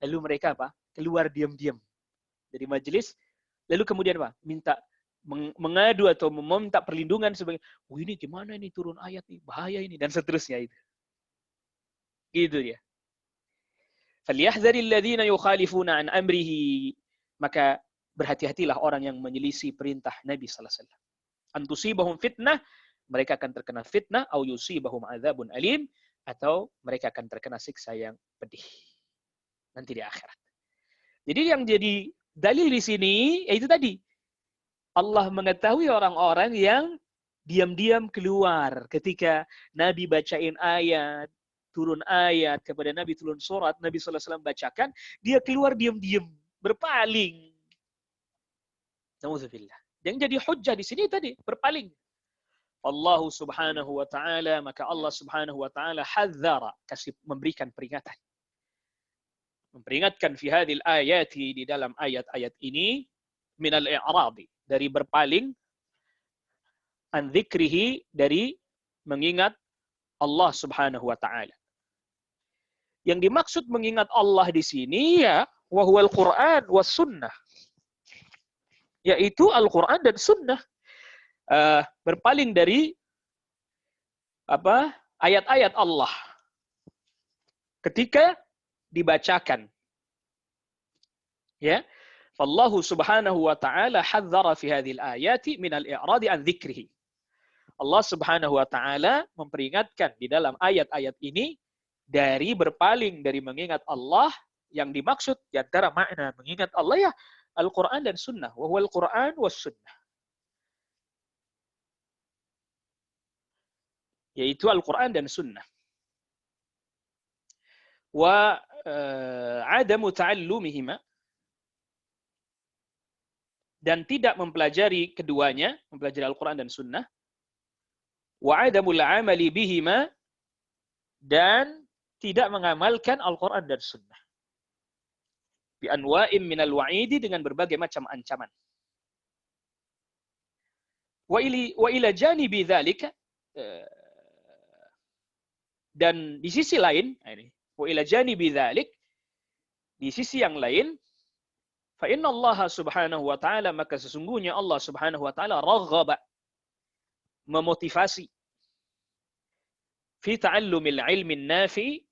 lalu mereka apa? Keluar diam-diam dari majelis, lalu kemudian apa? Minta mengadu atau meminta perlindungan sebagai, oh ini gimana ini turun ayat nih, bahaya ini, dan seterusnya itu. Gitu dia. Falyahdharil ladzina yukhalifuna an amrihi, maka berhati-hatilah orang yang menyelisih perintah Nabi sallallahu alaihi wasallam. Antusibahum fitnah, mereka akan terkena fitnah, au yusibahum adzabun alim, atau mereka akan terkena siksa yang pedih nanti di akhirat. Jadi yang jadi dalil di sini yaitu tadi, Allah mengetahui orang-orang yang diam-diam keluar ketika Nabi bacain ayat, turun ayat kepada Nabi, turun surat, Nabi sallallahu alaihi wasallam bacakan, dia keluar diam-diam, berpaling. Nauzubillah. Yang jadi hujjah di sini tadi, berpaling. Allah subhanahu wa ta'ala, maka Allah subhanahu wa ta'ala hadzara, kasih memberikan peringatan. Memperingatkan fi hadhil ayati, di dalam ayat-ayat ini, minal i'radi, dari berpaling, an dzikrihi, dari mengingat Allah subhanahu wa ta'ala. Yang dimaksud mengingat Allah di sini ya wa huwal Qur'an was sunnah, yaitu Al-Quran dan Sunnah. Berpaling dari ayat-ayat Allah ketika dibacakan. Ya, Allah Subhanahu wa taala hadzara fi hadhil ayati min al-i'radi an dzikrihi. Allah Subhanahu wa taala memperingatkan di dalam ayat-ayat ini dari berpaling dari mengingat Allah. Yang dimaksud di antara makna mengingat Allah ya Al-Quran dan Sunnah. Wa huwal Quran was Sunnah. Yaitu Al-Quran dan Sunnah. Wa adamu ta'allumihima, dan tidak mempelajari keduanya, mempelajari Al-Quran dan Sunnah. Wa adamul amali bihima, dan tidak mengamalkan Al-Quran dan Sunnah. Bi anwa'im minal wa'idi, dengan berbagai macam ancaman. Wa ila janibi dzalika, dan di sisi lain, wa ila janibi dzalik, di sisi yang lain, fa inna Allah subhanahu wa ta'ala, maka sesungguhnya Allah subhanahu wa ta'ala raghaba, memotivasi, fi ta'allumil ilmin nafi,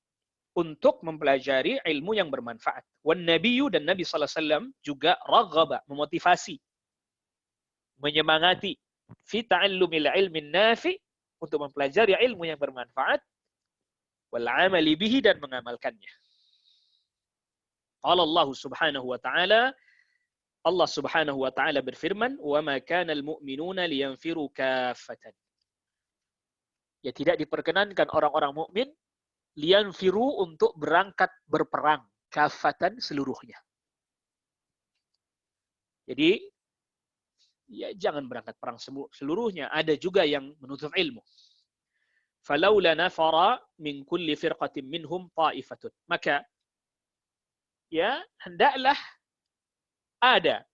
untuk mempelajari ilmu yang bermanfaat. Wan nabiyyu, dan Nabi sallallahu alaihi wasallam juga raghaba, memotivasi, menyemangati, fi ta'allumil ilmin nafi, untuk mempelajari ilmu yang bermanfaat, wal amali bihi, dan mengamalkannya. Qala Allah subhanahu wa ta'ala, Allah subhanahu wa ta'ala berfirman, wa ma kana al mu'minuna liyanfiru kaffatan. Ya tidak diperkenankan orang-orang mukmin lianfiru untuk berangkat berperang kafatan seluruhnya. Jadi ya jangan berangkat perang seluruhnya. Ada juga yang menuntut ilmu. Falaula nafara min kulli firqatin minhum ta'ifatun. Maka ya hendaklah ada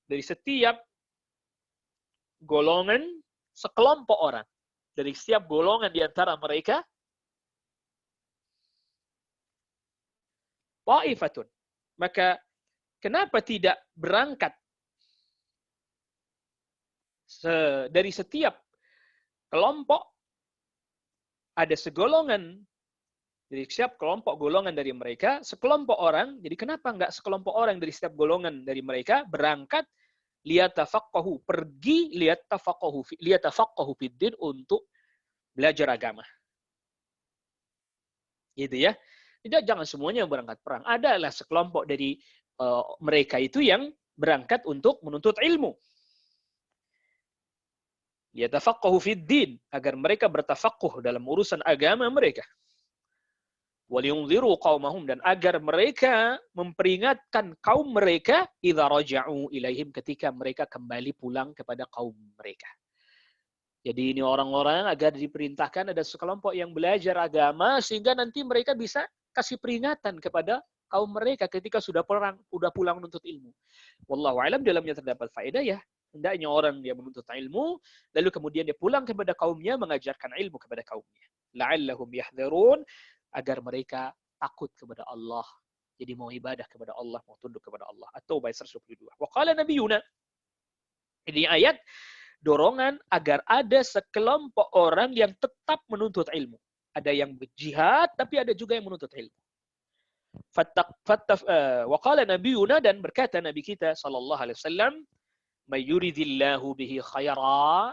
dari setiap golongan sekelompok orang. Dari setiap golongan di antara mereka ta'ifatun. Maka kenapa tidak berangkat dari setiap kelompok ada segolongan dari setiap kelompok golongan dari mereka, sekelompok orang, jadi kenapa enggak sekelompok orang dari setiap golongan dari mereka berangkat liyatafaqahu, pergi liyatafaqahu fiddin untuk belajar agama. Gitu ya. Tidak, jangan semuanya berangkat perang. Adalah sekelompok dari mereka itu yang berangkat untuk menuntut ilmu. Liyatafaqahu fiddin, agar mereka bertafaqquh dalam urusan agama mereka. Waliyunziru qaumahum, dan agar mereka memperingatkan kaum mereka idza raja'u ilaihim, ketika mereka kembali pulang kepada kaum mereka. Jadi ini orang-orang agar diperintahkan ada sekelompok yang belajar agama sehingga nanti mereka bisa kasih peringatan kepada kaum mereka ketika sudah pulang menuntut ilmu. Wallahu a'lam, dalamnya terdapat faedah ya. Hendaknya orang dia menuntut ilmu lalu kemudian dia pulang kepada kaumnya mengajarkan ilmu kepada kaumnya. La'allahum yahdharun, agar mereka takut kepada Allah. Jadi mau ibadah kepada Allah, mau tunduk kepada Allah. At-Taubah 122. Wa qala nabiyuna. Ini ayat dorongan agar ada sekelompok orang yang tetap menuntut ilmu. Ada yang berjihad, tapi ada juga yang menuntut ilmu. Wa qala nabiyuna, dan berkata Nabi kita sallallahu alaihi wasallam, may yuridillahu bihi khairan,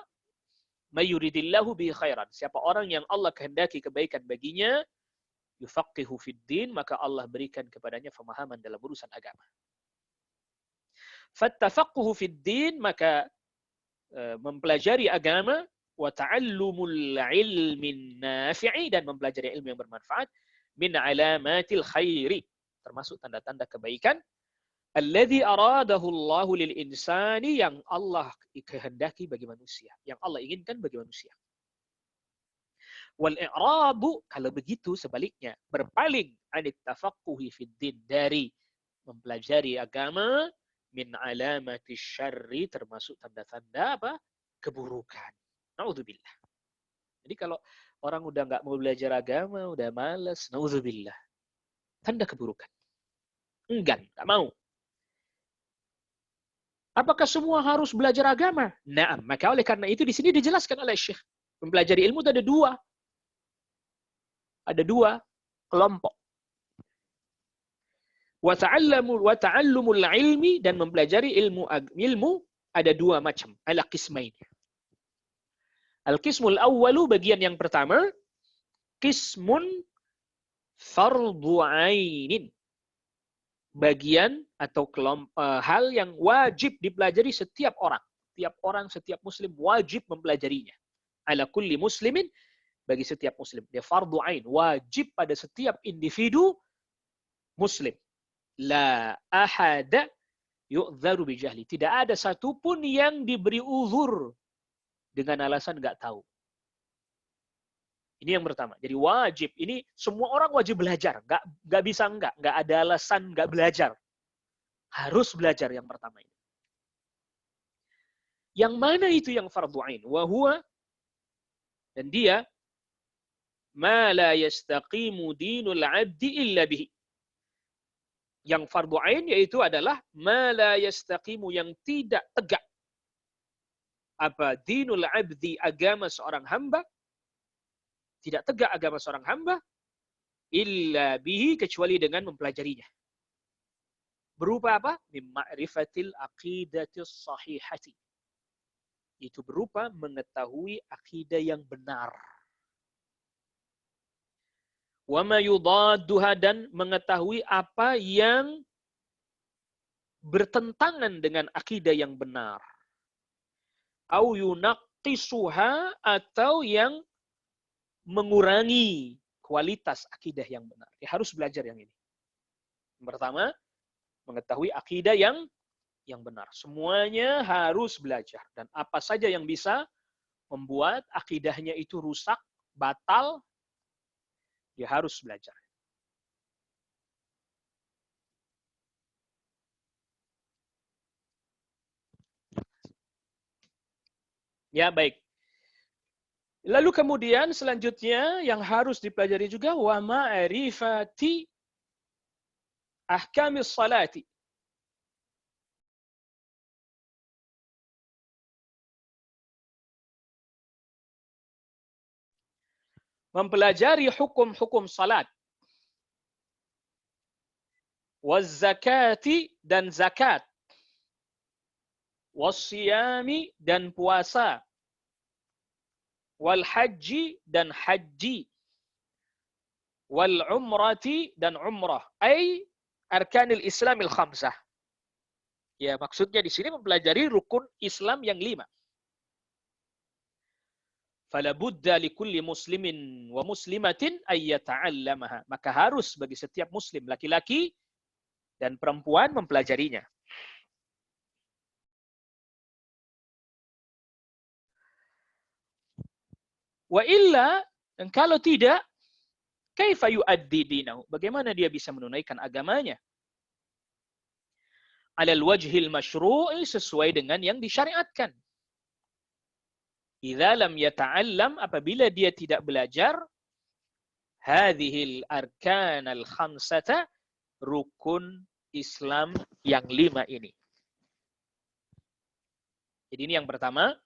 may yuridillahu bihi khairan. Siapa orang yang Allah kehendaki kebaikan baginya, yufaqihu fid din, maka Allah berikan kepadanya pemahaman dalam urusan agama. Fattafaqquhu fid din, maka mempelajari agama, wa ta'allumul ilmin nafi'i, dan mempelajari ilmu yang bermanfaat, min alamatil khairi, termasuk tanda-tanda kebaikan, alladzi aradahu Allahu lil insani, yang Allah kehendaki bagi manusia, yang Allah inginkan bagi manusia. Wal i'rabu, kalau begitu sebaliknya, berpaling anit tafaqquhi fid din, dari mempelajari agama, min alamati syarri, termasuk tanda-tanda apa? Keburukan. Naudzubillah. Jadi kalau orang udah nggak mau belajar agama, udah malas, naudzubillah. Tanda keburukan. Enggan, nggak mau. Apakah semua harus belajar agama? Naam. Maka oleh karena itu di sini dijelaskan oleh Syekh, mempelajari ilmu itu ada dua. Ada dua kelompok. Wa ta'allumul ilmi, dan mempelajari ilmu ada dua macam. Ala qismain. Al-qismul awwalu, bagian yang pertama, qismun fardhu ainin. Bagian atau hal yang wajib dipelajari setiap orang. Setiap orang, setiap muslim wajib mempelajarinya. Ala kulli muslimin, bagi setiap muslim. Dia fardhu ain, wajib pada setiap individu muslim. La ahada yu'dzaru bijahli. Tidak ada satupun yang diberi uzur dengan alasan nggak tahu. Ini yang pertama. Jadi wajib. Ini semua orang wajib belajar. Nggak bisa nggak ada alasan nggak belajar. Harus belajar yang pertama ini. Yang mana itu yang fardhu ain? Wa huwa, dan dia, ma la yastaqimu dinul abdi illa bihi. Yang fardhu ain yaitu adalah ma la yastaqimu, yang tidak tegak. Apa? Dinul abdi, agama seorang hamba. Tidak tegak agama seorang hamba illa bihi, kecuali dengan mempelajarinya. Berupa apa? Min ma'rifatil aqidatis sahihati. Itu berupa mengetahui akidah yang benar. Wa ma yudadduha, dan mengetahui apa yang bertentangan dengan akidah yang benar. Au yunqisuha, atau yang mengurangi kualitas akidah yang benar. Dia harus belajar yang ini. Yang pertama, mengetahui akidah yang benar. Semuanya harus belajar. Dan apa saja yang bisa membuat akidahnya itu rusak, batal, dia harus belajar. Ya, baik. Lalu kemudian selanjutnya yang harus dipelajari juga wa ma'rifati ahkamis salati. Mempelajari hukum-hukum salat. Waz zakati, dan zakat. Was siyami, dan puasa. Wal haji, dan haji. Wal umrati, dan umrah. Ay arkanil islamil khamsah. Ya, maksudnya di sini mempelajari rukun Islam yang 5. Fala budda likulli muslimin wa muslimatin ay yata'allamaha. Maka harus bagi setiap muslim laki-laki dan perempuan mempelajarinya. Wa illa, dan kalau tidak, kaifa yu'addi dinahu? Bagaimana dia bisa menunaikan agamanya? Alal wajhil masyru'i, sesuai dengan yang disyariatkan. Idza lam yata'allam, apabila dia tidak belajar hadhil arkanal khamsata, rukun Islam yang 5 ini. Jadi ini yang pertama,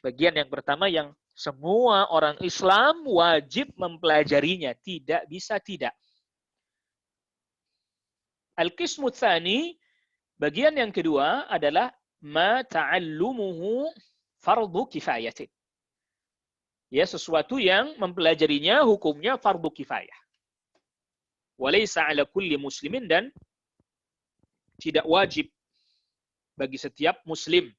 bagian yang pertama yang semua orang Islam wajib mempelajarinya, tidak bisa tidak. Al-qismu tsani, bagian yang kedua adalah ma ta'allumuhu fardu kifayatin. Ya, sesuatu yang mempelajarinya hukumnya fardu kifayah. Walaysa ala kulli muslimin, dan tidak wajib bagi setiap muslim.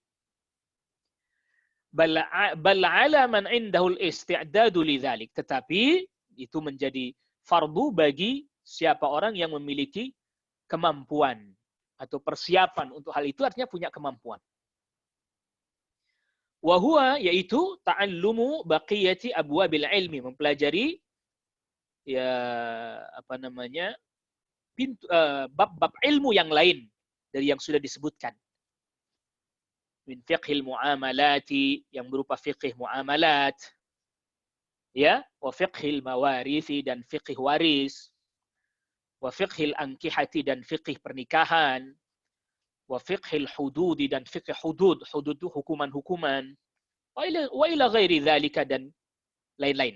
Bal ala man indahul isti'dadu lidzalik. Tetapi itu menjadi fardu bagi siapa orang yang memiliki kemampuan atau persiapan untuk hal itu, artinya punya kemampuan. Wa huwa, yaitu ta'allumu baqiyati abwabil ilmi, mempelajari ya apa namanya pintu bab-bab ilmu yang lain dari yang sudah disebutkan. Min fiqhil muamalati, yang berupa fiqh muamalat, ya, wa fiqhil mawarithi, dan fiqh waris, wa fiqhil ankihati, dan fiqh pernikahan, wa fiqhil hududi, dan fiqh hudud. Hudud itu hukuman-hukuman. Wa ila ghairi dzalika, dan lain-lain.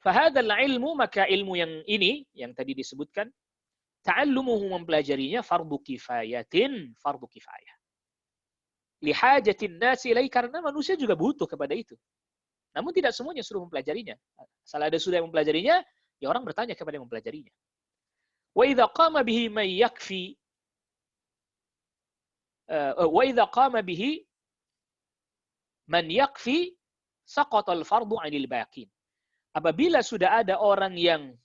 Fahadzal ilmu, maka ilmu yang ini yang tadi disebutkan, ta'allumuhu, mempelajarinya, fardu kifayatin, fardu kifayah. Lihajatin nasi ilai, karena manusia juga butuh kepada itu. Namun tidak semuanya suruh mempelajarinya. Salah ada sudah yang mempelajarinya, ya orang bertanya kepada yang mempelajarinya. Wa idza qama bihi man yakfi wa idza qama bihi man yakfi saqata al-fardu 'anil baqin. Apabila sudah ada orang yang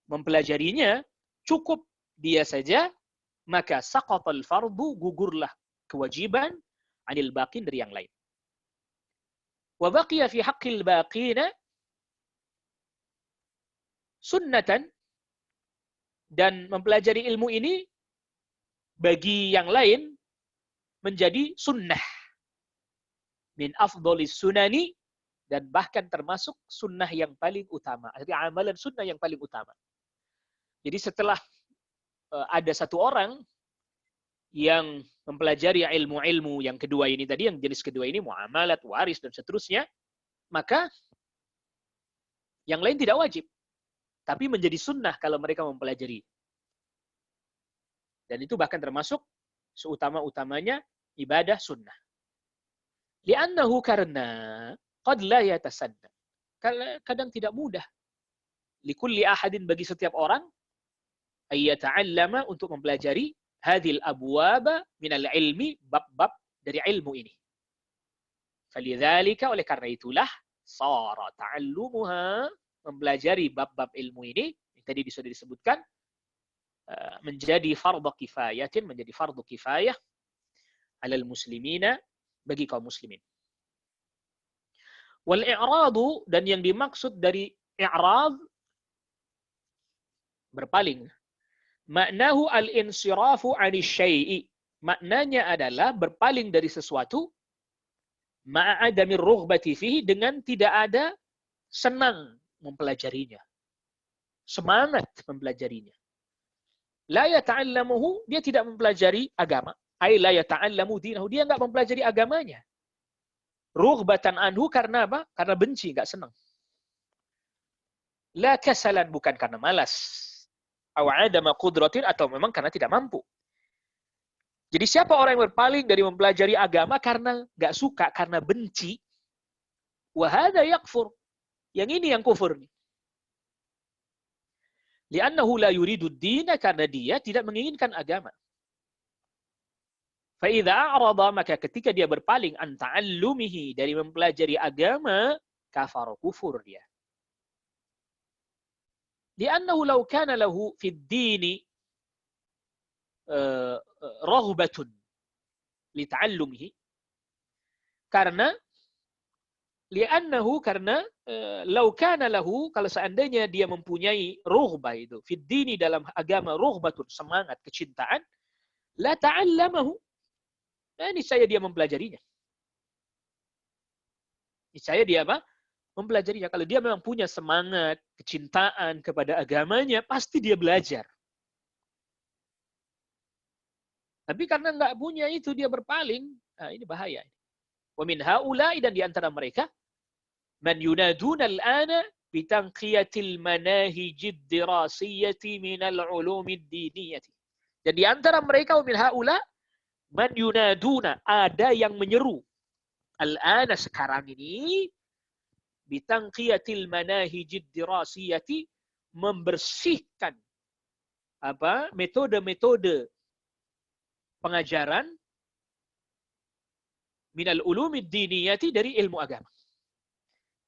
mempelajarinya, cukup dia saja, maka saqata al-fardu, gugurlah kewajiban 'anil baqin, dari yang lain. Wa baqiya fi haqqil baqina sunnatan, dan mempelajari ilmu ini bagi yang lain menjadi sunnah. Min afdhalis sunani, dan bahkan termasuk sunnah yang paling utama. Jadi amalan sunnah yang paling utama. Jadi setelah ada satu orang yang mempelajari ilmu-ilmu yang kedua ini tadi, yang jenis kedua ini, muamalat, waris, dan seterusnya, maka yang lain tidak wajib. Tapi menjadi sunnah kalau mereka mempelajari. Dan itu bahkan termasuk seutama-utamanya ibadah sunnah. Li'annahu, karena qad la yatasanna, kadang tidak mudah. Likulli ahadin, bagi setiap orang, ayyata'allama, untuk mempelajari hadhil abwaba minal ilmi, bab-bab dari ilmu ini. Falidzalika, oleh karena itulah, sara ta'allumuha, mempelajari bab-bab ilmu ini, yang tadi sudah disebutkan, menjadi fardu kifayatin, menjadi fardu kifayah alal muslimina, bagi kaum muslimin. Wal i'radu, dan yang dimaksud dari i'rad, berpaling. Maknahu al-insirafu 'ani syai'i. Maknanya adalah berpaling dari sesuatu, ma'adamir rughbati fihi, dengan tidak ada senang mempelajarinya. Semangat mempelajarinya. La yata'allamuhu, dia tidak mempelajari agama. Ai la yata'allamu dinahu, dia enggak mempelajari agamanya. Rughbatan anhu, karena apa? Karena benci, enggak senang. La kasalan, bukan karena malas. Aw adama qudratin, atau memang karena tidak mampu. Jadi siapa orang yang berpaling dari mempelajari agama karena enggak suka, karena benci, wa hadza yakfur. Yang ini yang kufur nih. Li'annahu la yuridu ad-dina, karena dia tidak menginginkan agama. Fa idza a'rada, maka ketika dia berpaling an ta'allumihi, dari mempelajari agama, kafara, kufur dia. Li'annahu law kana lahu fid dini raghbatun li ta'allumihi, karena li'annahu, karena law kana lahu, kalau seandainya dia mempunyai rughbah itu fid dini, dalam agama, rughbatun, semangat, kecintaan, la ta'allamahu, niscaya dia mempelajarinya. Niscaya dia apa? Mempelajarinya. Kalau dia memang punya semangat, kecintaan kepada agamanya, pasti dia belajar. Tapi karena nggak punya itu, dia berpaling. Nah, ini bahaya. Wa min haula'i, dan di antara mereka, man yunaduna al-ana bitanqiyatil manahijid dirasiyati minal ulumid diniyati. Dan di antara mereka, wa min haula, man yunaduna, ada yang menyeru, al-ana, sekarang ini, bitanqiyatil manahijid dirasiyati, membersihkan apa? Metode-metode pengajaran minal ulumid diniyati, dari ilmu agama.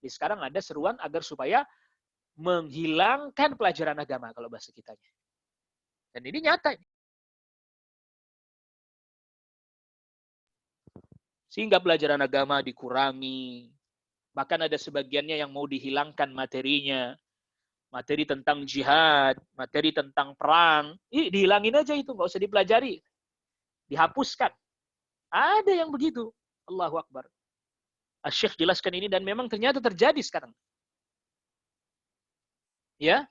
Jadi sekarang ada seruan agar supaya menghilangkan pelajaran agama, kalau bahasa kitanya. Dan ini nyata. Sehingga pelajaran agama dikurangi. Bahkan ada sebagiannya yang mau dihilangkan materinya. Materi tentang jihad, materi tentang perang. Dihilangin aja itu, nggak usah dipelajari. Dihapuskan. Ada yang begitu. Allahu Akbar. Asy-Syaikh jelaskan ini, dan memang ternyata terjadi sekarang. Ya,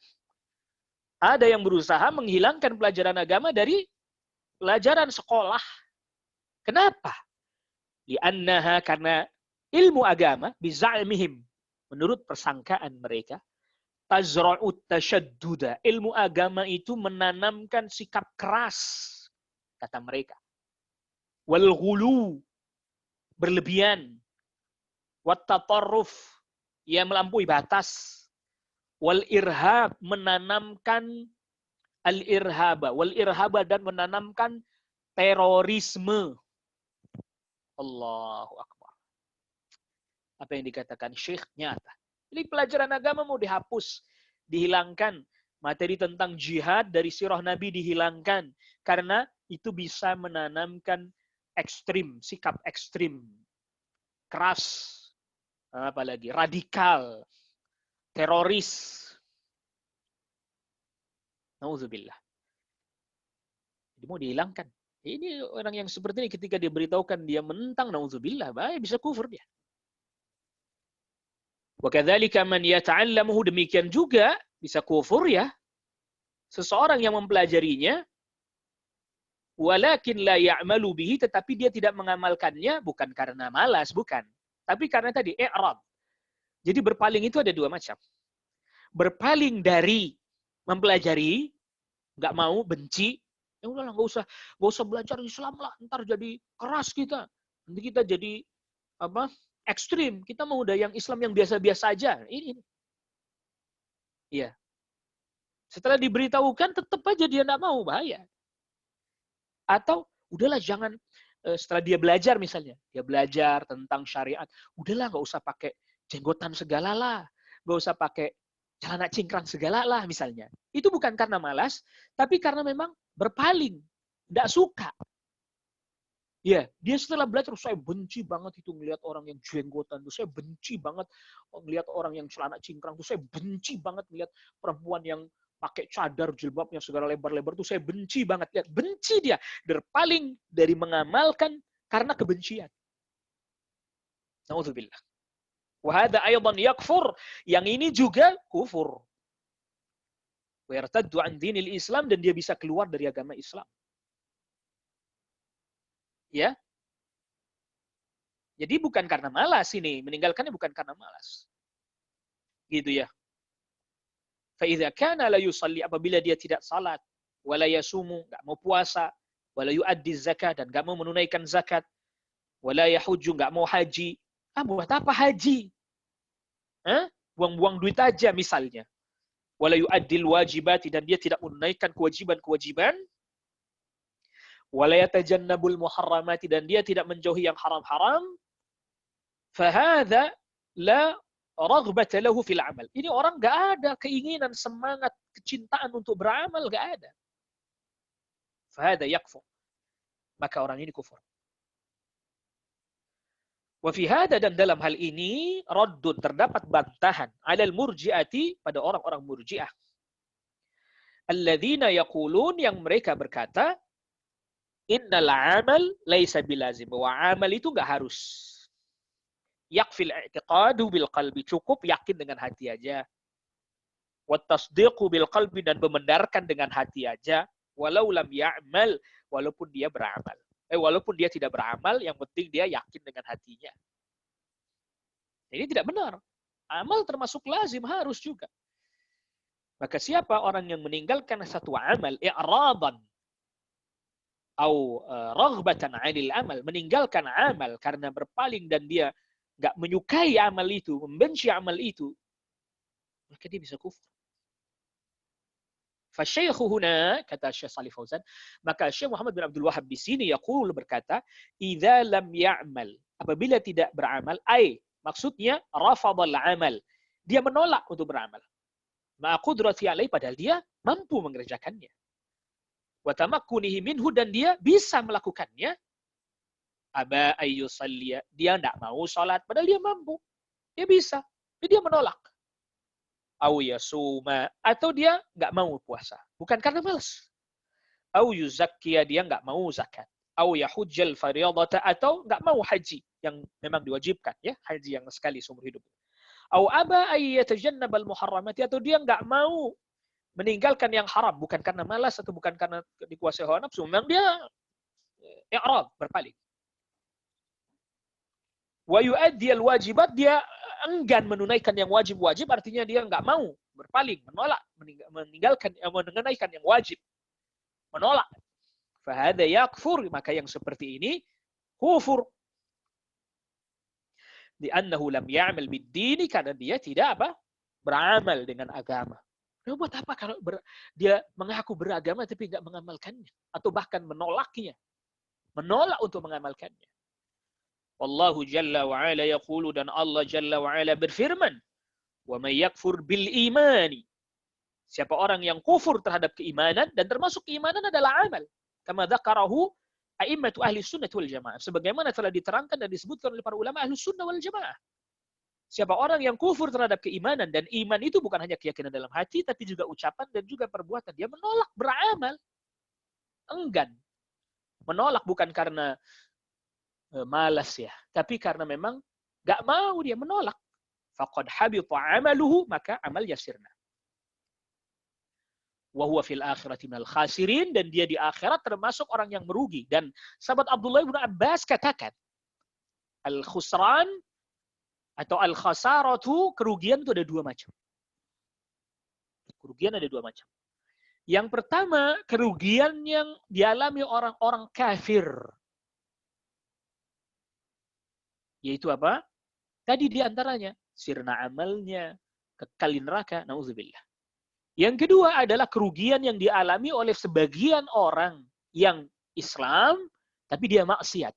ada yang berusaha menghilangkan pelajaran agama dari pelajaran sekolah. Kenapa? Li'annaha, karena ilmu agama, biza'mihim, menurut persangkaan mereka, tazra'ut tasyadduda, ilmu agama itu menanamkan sikap keras, kata mereka. Wal ghulu, berlebihan. Wat tatarruf, yang melampaui batas. Wal irhab, menanamkan al-irhaba. Wal irhaba, dan menanamkan terorisme. Allahu Akbar. Apa yang dikatakan Syekh nyata. Jadi pelajaran agama mau dihapus, dihilangkan. Materi tentang jihad dari sirah Nabi dihilangkan. Karena itu bisa menanamkan ekstrim, sikap ekstrim. Keras. Apalagi radikal. Teroris. Nauzubillah. Jadi mau dihilangkan. Ini orang yang seperti ini ketika dia beritahukan dia menentang, nauzubillah, bahaya, bisa kufur dia. Wa kadzalika man yata'allamuhu, demikian juga bisa kufur ya. Seseorang yang mempelajarinya, walakin la ya'malu bihi, tetapi dia tidak mengamalkannya, bukan karena malas, bukan. Tapi karena tadi i'rad. Jadi berpaling itu ada dua macam. Berpaling dari mempelajari, nggak mau, benci, ya udahlah, nggak usah belajar Islam lah, ntar jadi keras kita, nanti kita jadi apa, ekstrim, kita mau udah yang Islam yang biasa-biasa aja. Ini. Iya. Setelah diberitahukan tetap aja dia nggak mau, bahaya. Atau udahlah, jangan setelah dia belajar misalnya, dia belajar tentang syariat, udahlah nggak usah pakai jenggotan segala lah, nggak usah pakai celana cingkrang segala lah misalnya. Itu bukan karena malas, tapi karena memang berpaling, nggak suka. Ya, dia setelah belajar, saya benci banget itu ngelihat orang yang jenggotan, saya benci banget ngelihat orang yang celana cingkrang, saya benci banget ngelihat perempuan yang pakai cadar jilbabnya segala lebar-lebar saya benci banget. Lihat, benci dia, berpaling dari mengamalkan karena kebencian. Nauzubillah. Wa hadza aidan yakfur, yang ini juga kufur. Wa yartaddu an dinil Islam, dan dia bisa keluar dari agama Islam. Ya. Jadi bukan karena malas ini, meninggalkannya bukan karena malas. Gitu ya. Fa idza kana la yusalli, apabila dia tidak salat, wala yasumu, enggak mau puasa, wala yuaddi zakat, dan enggak mau menunaikan zakat, wala yahujju, enggak mau haji. Buat apa haji? Buang-buang duit aja misalnya. Wala yuaddil wajibati, dan dia tidak menunaikan kewajiban-kewajiban. Wala yatajannabul muharramati, dan dia tidak menjauhi yang haram-haram. Fahadha la raghbata lahu fil amal. Ini orang enggak ada keinginan, semangat, kecintaan untuk beramal, enggak ada. Fahadha yakfur. Maka orang ini kufur. Wa fi hada, dan dalam hal ini raddun, terdapat bantahan alal murji'ati, pada orang-orang murji'ah. Alladzina yaqulun, yang mereka berkata, innal amal laisa bilazim, bahwa amal itu enggak harus. Yakfil i'tiqadu bil qalbi, cukup yakin dengan hati aja. Wat tasdiqu bil qalbi, dan membenarkan dengan hati aja. Walau lam ya'mal, walaupun dia beramal. Walaupun dia tidak beramal, yang penting dia yakin dengan hatinya. Ini tidak benar. Amal termasuk lazim, harus juga. Maka siapa orang yang meninggalkan satu amal, i'radan atau raghbatan 'anil amal, meninggalkan amal karena berpaling dan dia nggak menyukai amal itu, membenci amal itu, maka dia bisa kufur. Fasyaikhu huna, kata Syekh Shalih Fauzan, maka Syekh Muhammad bin Abdul Wahhab di sini yaqul, berkata, idza lam ya'mal, apabila tidak beramal, maksudnya rafadhal amal, dia menolak untuk beramal. Ma qudrati alai, padahal dia mampu mengerjakannya. Wa tamakkunihi minhu, dan dia bisa melakukannya. Aba ayyusalliya, dia tidak mau salat, padahal dia mampu. Dia bisa. Dia menolak. Au yasuma, atau dia nggak mau puasa. Bukan karena malas. Au yuzakkiya, dia nggak mau zakat. Au yahujjal fariyadata, atau nggak mau haji yang memang diwajibkan, ya, haji yang sekali seumur hidup. Au aba ayyatajannabal muharramati, atau dia nggak mau meninggalkan yang haram, bukan karena malas atau bukan karena dikuasai hawa nafsu, memang dia i'rad, berpaling. Wa yu'addi al-wajibat, dia enggan menunaikan yang wajib-wajib, artinya dia enggak mau, berpaling, menolak, meninggalkan, menunaikan yang wajib, menolak. Fahada yakfur, maka yang seperti ini kufur. Li'annahu lam ya'mal bid-dini, karena dia tidak beramal dengan agama. Nah, buat apa kalau dia mengaku beragama tapi enggak mengamalkannya, atau bahkan menolaknya, menolak untuk mengamalkannya. Wallahu jalla wa ala yaqulu, dan Allah jalla wa ala berfirman, wa may yakfur bil imani, siapa orang yang kufur terhadap keimanan, dan termasuk keimanan adalah amal, kama dzakarahu a'immatu ahli sunnah wal jamaah, sebagaimana telah diterangkan dan disebutkan oleh para ulama ahli sunnah wal jamaah. Siapa orang yang kufur terhadap keimanan, dan iman itu bukan hanya keyakinan dalam hati, tapi juga ucapan dan juga perbuatan, dia menolak beramal, enggan, menolak bukan karena malas ya, tapi karena memang gak mau, dia menolak. Faqad habita amaluhu, maka amalnya sirna. Wa huwa fil akhirati minal khasirin, dan dia di akhirat termasuk orang yang merugi. Dan sahabat Abdullah bin Abbas katakan, al-khusran atau al-khasaratu, kerugian itu ada dua macam. Kerugian ada dua macam. Yang pertama, kerugian yang dialami orang-orang kafir. Yaitu apa? Tadi diantaranya, sirna amalnya, kekal di neraka, na'udzubillah. Yang kedua adalah kerugian yang dialami oleh sebagian orang yang Islam, tapi dia maksiat,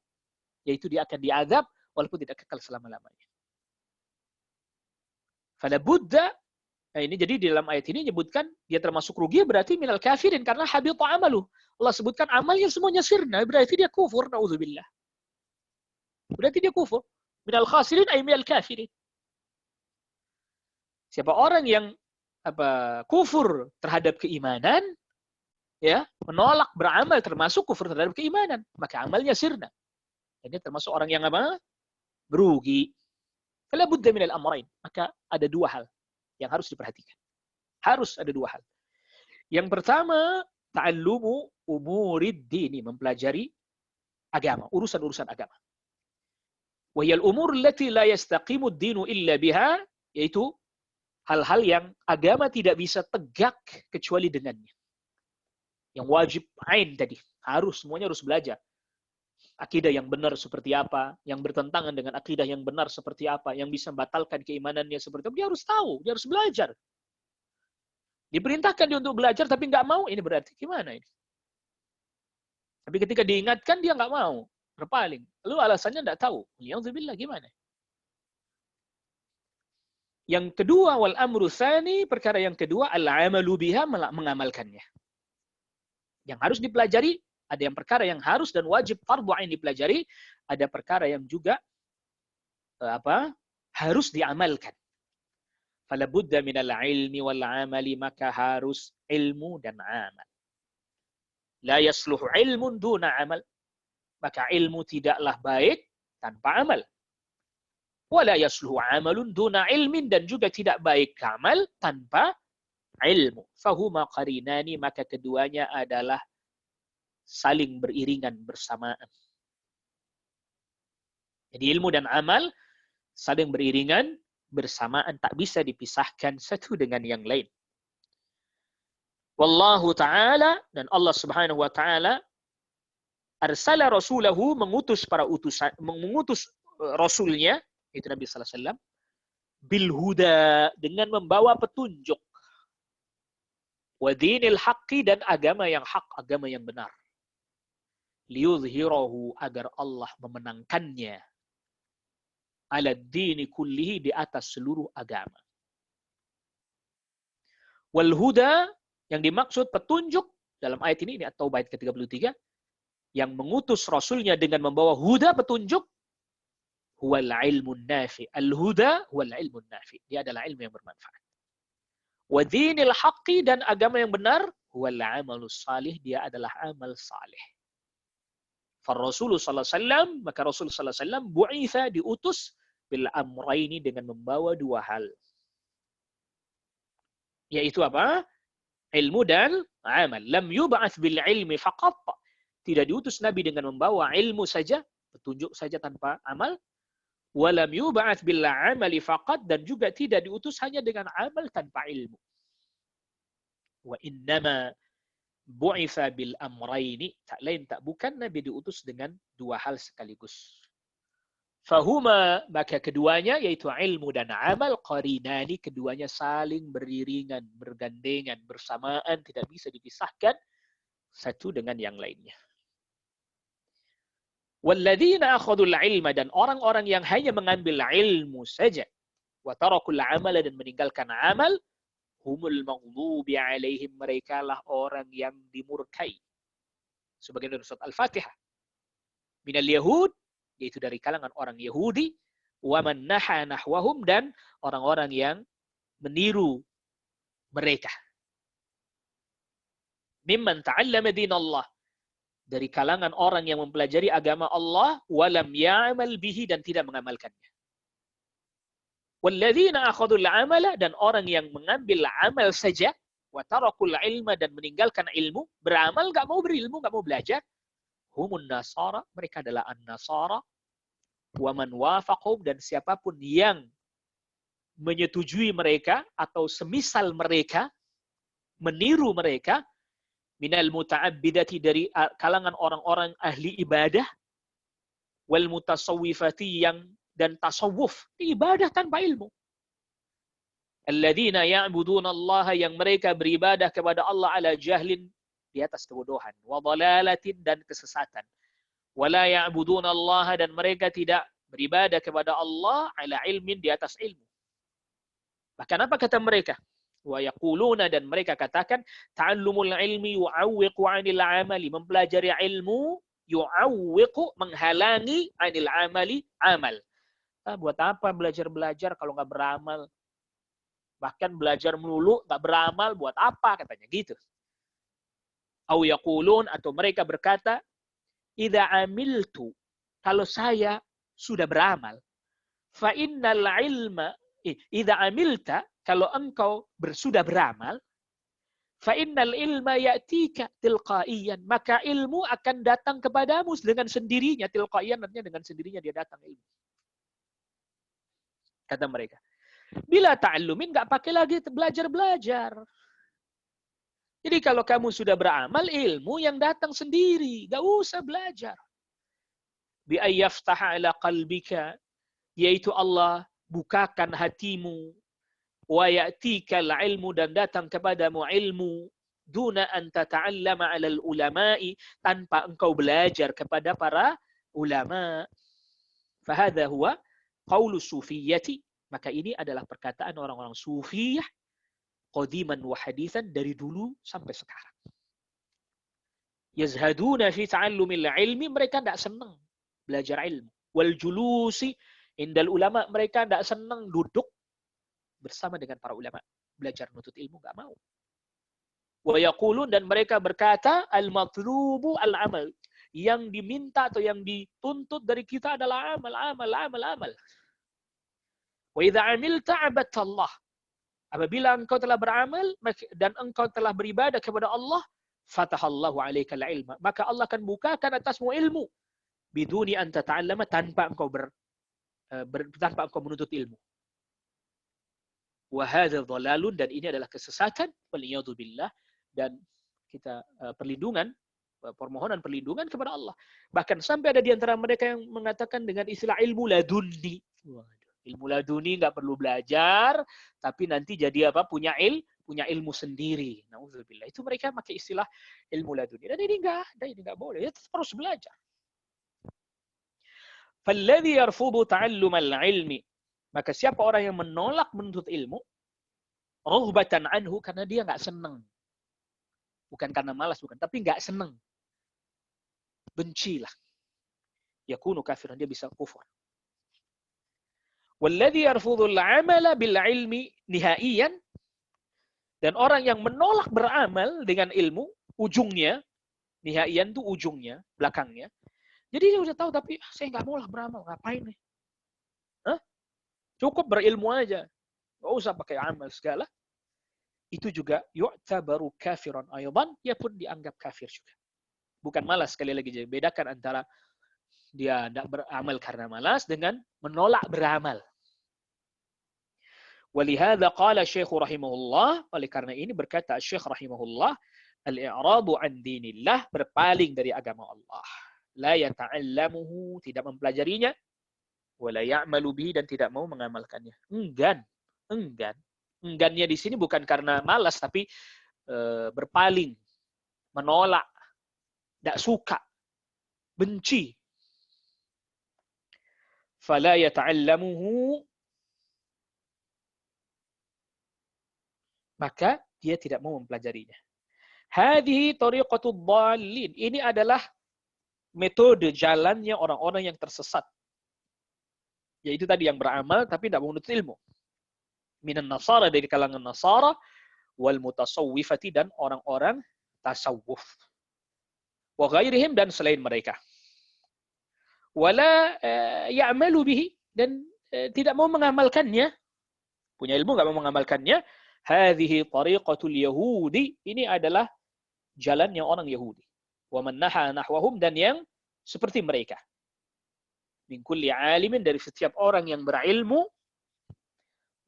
yaitu dia akan diazab walaupun tidak kekal selama-lamanya. Fala budda, nah ini jadi di dalam ayat ini menyebutkan dia termasuk rugi berarti minal kafirin karena habita amalu. Allah sebutkan amalnya semuanya sirna, berarti dia kufur, naudzubillah. Berarti dia kufur. Minal khasirin ay minal kafirin. Siapa orang yang kufur terhadap keimanan, ya, menolak beramal termasuk kufur terhadap keimanan, maka amalnya sirna. Ini termasuk orang yang berugi. Fala budda minal amrayn. Maka ada dua hal yang harus diperhatikan. Harus ada dua hal. Yang pertama, ta'allumu umurid dini, mempelajari agama, urusan-urusan agama. Wahiyal umur allati la yastaqimu ad-dinu illa biha, yaitu hal-hal yang agama tidak bisa tegak kecuali dengannya. Yang wajib ain tadi, semuanya harus belajar. Akidah yang benar seperti apa, yang bertentangan dengan akidah yang benar seperti apa, yang bisa membatalkan keimanannya seperti apa, dia harus tahu, dia harus belajar. Diperintahkan dia untuk belajar tapi nggak mau, ini berarti gimana ini? Tapi ketika diingatkan dia nggak mau, berpaling. Lalu alasannya nggak tahu. Alhamdulillah gimana? Yang kedua, wal amru tsani, perkara yang kedua, al-amalu biha, mengamalkannya. Yang harus dipelajari, ada yang perkara yang harus dan wajib fardhu ain dipelajari, ada perkara yang juga harus diamalkan. Fala budda minal ilmi wal amali, maka harus ilmu dan amal. La yasluhu ilmun duna amal, maka ilmu tidaklah baik tanpa amal. Wala yasluhu amalun duna ilmin, dan juga tidak baik amal tanpa ilmu. Fahuma qarinani, maka keduanya adalah saling beriringan bersamaan. Jadi ilmu dan amal saling beriringan bersamaan, tak bisa dipisahkan satu dengan yang lain. Wallahu ta'ala, dan Allah subhanahu wa ta'ala arsala rasulahu, mengutus rasulnya, itu Nabi sallallahu alaihi wasallam, bil huda, dengan membawa petunjuk, wa dinil haqqi, dan agama yang hak, agama yang benar, liyudhhirahu, agar Allah memenangkannya, ala dini kullihi, di atas seluruh agama. Wal huda, yang dimaksud petunjuk dalam ayat ini At-Taubah ayat ke-33, yang mengutus rasulnya dengan membawa huda, petunjuk, huwal ilmun nafi. Al-huda huwal ilmun nafi, dia adalah ilmu yang bermanfaat. Wa dinil haqqi, dan agama yang benar, huwal amalus salih, dia adalah amal salih. Rasulullah sallallahu alaihi wasallam, maka Rasul sallallahu alaihi wasallam bu'itha, diutus, bil amraini, dengan membawa dua hal. Yaitu apa? Ilmu dan amal. Lam yub'ats bil ilmi faqat. Tidak diutus Nabi dengan membawa ilmu saja, petunjuk saja tanpa amal. Wa lam yub'ats bil amali faqat, dan juga tidak diutus hanya dengan amal tanpa ilmu. Wa innama bu'itsa bil amraini, tak lain tak bukan Nabi diutus dengan dua hal sekaligus. Fahuma, maka keduanya, yaitu ilmu dan amal, qarinani, keduanya saling beriringan, bergandengan, bersamaan, tidak bisa dipisahkan satu dengan yang lainnya. Walladzina akhadul ilma, dan orang-orang yang hanya mengambil ilmu saja, wa tarakul amala, dan meninggalkan amal, humul maghdubi alaihim, mereka lah orang yang dimurkai. Sebagian dari surat Al-Fatihah. Minal yahud, yaitu dari kalangan orang Yahudi, wa man naha nahwahum, dan orang-orang yang meniru mereka. Mimman ta'allama dinallah, dari kalangan orang yang mempelajari agama Allah, wa lam ya'mal bihi, dan tidak mengamalkannya. Walladzina akhadul amala, dan orang yang mengambil amal saja, wa tarakul ilma, dan meninggalkan ilmu, beramal, enggak mau berilmu, enggak mau belajar, humun nasara, mereka adalah an-nasara, wa man wafaqhum, dan siapapun yang menyetujui mereka atau semisal mereka, meniru mereka, minal muta'abbidati, dari kalangan orang-orang ahli ibadah, wal mutasawwifati, yang dan tasawuf, ibadah tanpa ilmu. Alladzina ya'buduna Allah, yang mereka beribadah kepada Allah ala jahlin, di atas kebodohan, wa dhalalatin, dan kesesatan, Wala ya'buduna Allah, dan mereka tidak beribadah kepada Allah ala ilmin, di atas ilmu. Bahkan apa kata mereka? Wa yaquluna, dan mereka katakan, ta'allumul ilmi yu'awwiqu 'anil 'amali, mempelajari ilmu yu'awwiqu, menghalangi 'anil 'amali, amal. Buat apa belajar-belajar kalau nggak beramal? Bahkan belajar melulu nggak beramal, buat apa, katanya gitu. Au yaqulun, atau mereka berkata, idza amiltu, kalau saya sudah beramal, fa innal ilma, idza amilta, kalau engkau sudah beramal, fa innal ilma ya'tika tilqaiyan, maka ilmu akan datang kepadamu dengan sendirinya. Tilqaiyan artinya dengan sendirinya dia datang ilmu. Kata mereka. Bila ta'allumin, nggak pakai lagi belajar-belajar. Jadi kalau kamu sudah beramal, ilmu yang datang sendiri. Nggak usah belajar. Bi ayyaftaha ala qalbika, yaitu Allah bukakan hatimu. Wa ya'tikal ilmu, dan datang kepadamu ilmu. Duna an tata'allama alal ulama'i, tanpa engkau belajar kepada para ulama. Fahadha huwa qawlu sufiyyati, maka ini adalah perkataan orang-orang sufiyah, qadiman wa hadithan, dari dulu sampai sekarang. Yazhaduna fi ta'allumil ilmi, mereka tidak senang belajar ilmu. Wal julusi indal ulama, mereka tidak senang duduk bersama dengan para ulama. Belajar menuntut ilmu, nggak mau. Wa yaqulun, dan mereka berkata, al-matlubu al-amal, yang diminta atau yang dituntut dari kita adalah amal. Wa idza amilta 'abadta Allah, apabila engkau telah beramal dan engkau telah beribadah kepada Allah, fatahallahu 'alaikal ilma, maka Allah akan bukakan atasmu ilmu, biduni an tata'allama, tanpa engkau tanpa engkau menuntut ilmu. Wa hadza dhalalun, dan ini adalah kesesatan, waliyadu billah, dan kita permohonan perlindungan kepada Allah. Bahkan sampai ada di antara mereka yang mengatakan dengan istilah ilmu laduni. Ilmu laduni, nggak perlu belajar, tapi nanti jadi apa? Punya ilmu sendiri. Nauzubillah. Itu mereka pakai istilah ilmu laduni. Dan ini nggak boleh. Ya, harus belajar. Falladhi yarfudu ta'allumal ilmi, maka siapa orang yang menolak menuntut ilmu, raghbatan anhu, karena dia nggak senang. Bukan karena malas, bukan, tapi nggak senang. Bencilah. Yakunu kafiran, dia bisa kufur. Walladhi yarfudul amala bil ilmi nihaiyan, dan orang yang menolak beramal dengan ilmu, ujungnya, nihaiyan itu ujungnya, belakangnya. Jadi dia udah tahu, tapi saya nggak mau lah beramal, ngapain nih? Cukup berilmu aja, nggak usah pakai amal segala. Itu juga yu'tabaru kafiran aydan, dia pun dianggap kafir juga. Bukan malas, sekali lagi, jadi bedakan antara dia tidak beramal karena malas dengan menolak beramal. Walihada qala Syekh rahimahullah, oleh karena ini berkata Syekh rahimahullah, al-i'radu an dinillah, berpaling dari agama Allah. La yata'allamuhu, tidak mempelajarinya, wala ya'malu bihi, dan tidak mau mengamalkannya. Enggannya di sini bukan karena malas, tapi berpaling, menolak, tidak suka, benci. Fala yata'allamuhu, maka dia tidak mau mempelajarinya. Hadhihi tariqatud dhalin, ini adalah metode jalannya orang-orang yang tersesat. Yaitu tadi yang beramal tapi tidak menuntut ilmu. Minan nasara, dari kalangan nasara, wal mutasawwifati, dan orang-orang tasawuf. Wa ghairihim, dan selain mereka. Wala ya'malu bihi, dan tidak mau mengamalkannya. Punya ilmu enggak mau mengamalkannya. Hadhihi tariqatul yahudi, ini adalah jalannya orang Yahudi. Wa man naha nahwahum, dan yang seperti mereka. Min kulli alimin, dari setiap orang yang berilmu,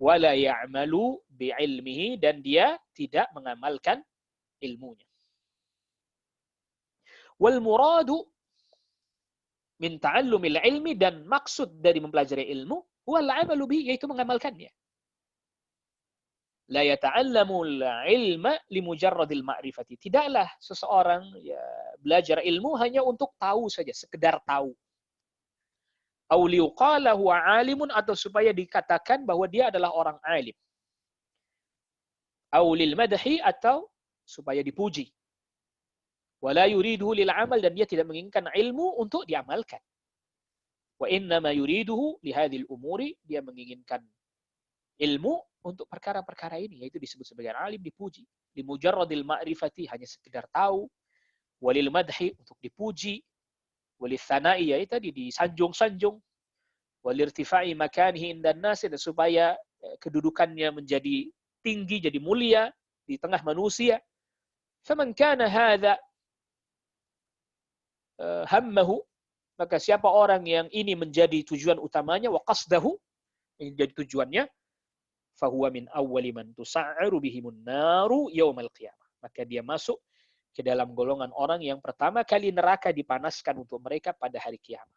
wala ya'malu bi'ilmihi, dan dia tidak mengamalkan ilmunya. Wal muradu min ta'allumil ilmi, dan maksud dari mempelajari ilmu, wal 'amalu bihi, yaitu mengamalkannya. La yata'allamul ilma limujarradil ma'rifati. Tidaklah seseorang ya belajar ilmu hanya untuk tahu saja, sekedar tahu. Au liuqala huwa alimun, atau supaya dikatakan bahwa dia adalah orang alim. Au lil madhi, atau supaya dipuji. Wala yuriduhu lil amal, dan dia tidak menginginkan ilmu untuk diamalkan. Wa innama yuriduhu li hadhil umuri, dia menginginkan ilmu untuk perkara-perkara ini, yaitu disebut sebagai alim, dipuji. Li mujarradil ma'rifati, hanya sekedar tahu. Walil madhi, untuk dipuji. Walil thana'i, yaitu tadi disanjung-sanjung. Walirtifa'i makanihi indan nasi, dan supaya kedudukannya menjadi tinggi, jadi mulia di tengah manusia. Faman kana hadza hammahu, maka siapa orang yang ini menjadi tujuan utamanya, wa qasdahu, ini jadi tujuannya, fahuwa min awwali man tusa'aru bihimun naru yaumal qiyamah, maka dia masuk ke dalam golongan orang yang pertama kali neraka dipanaskan untuk mereka pada hari kiamat.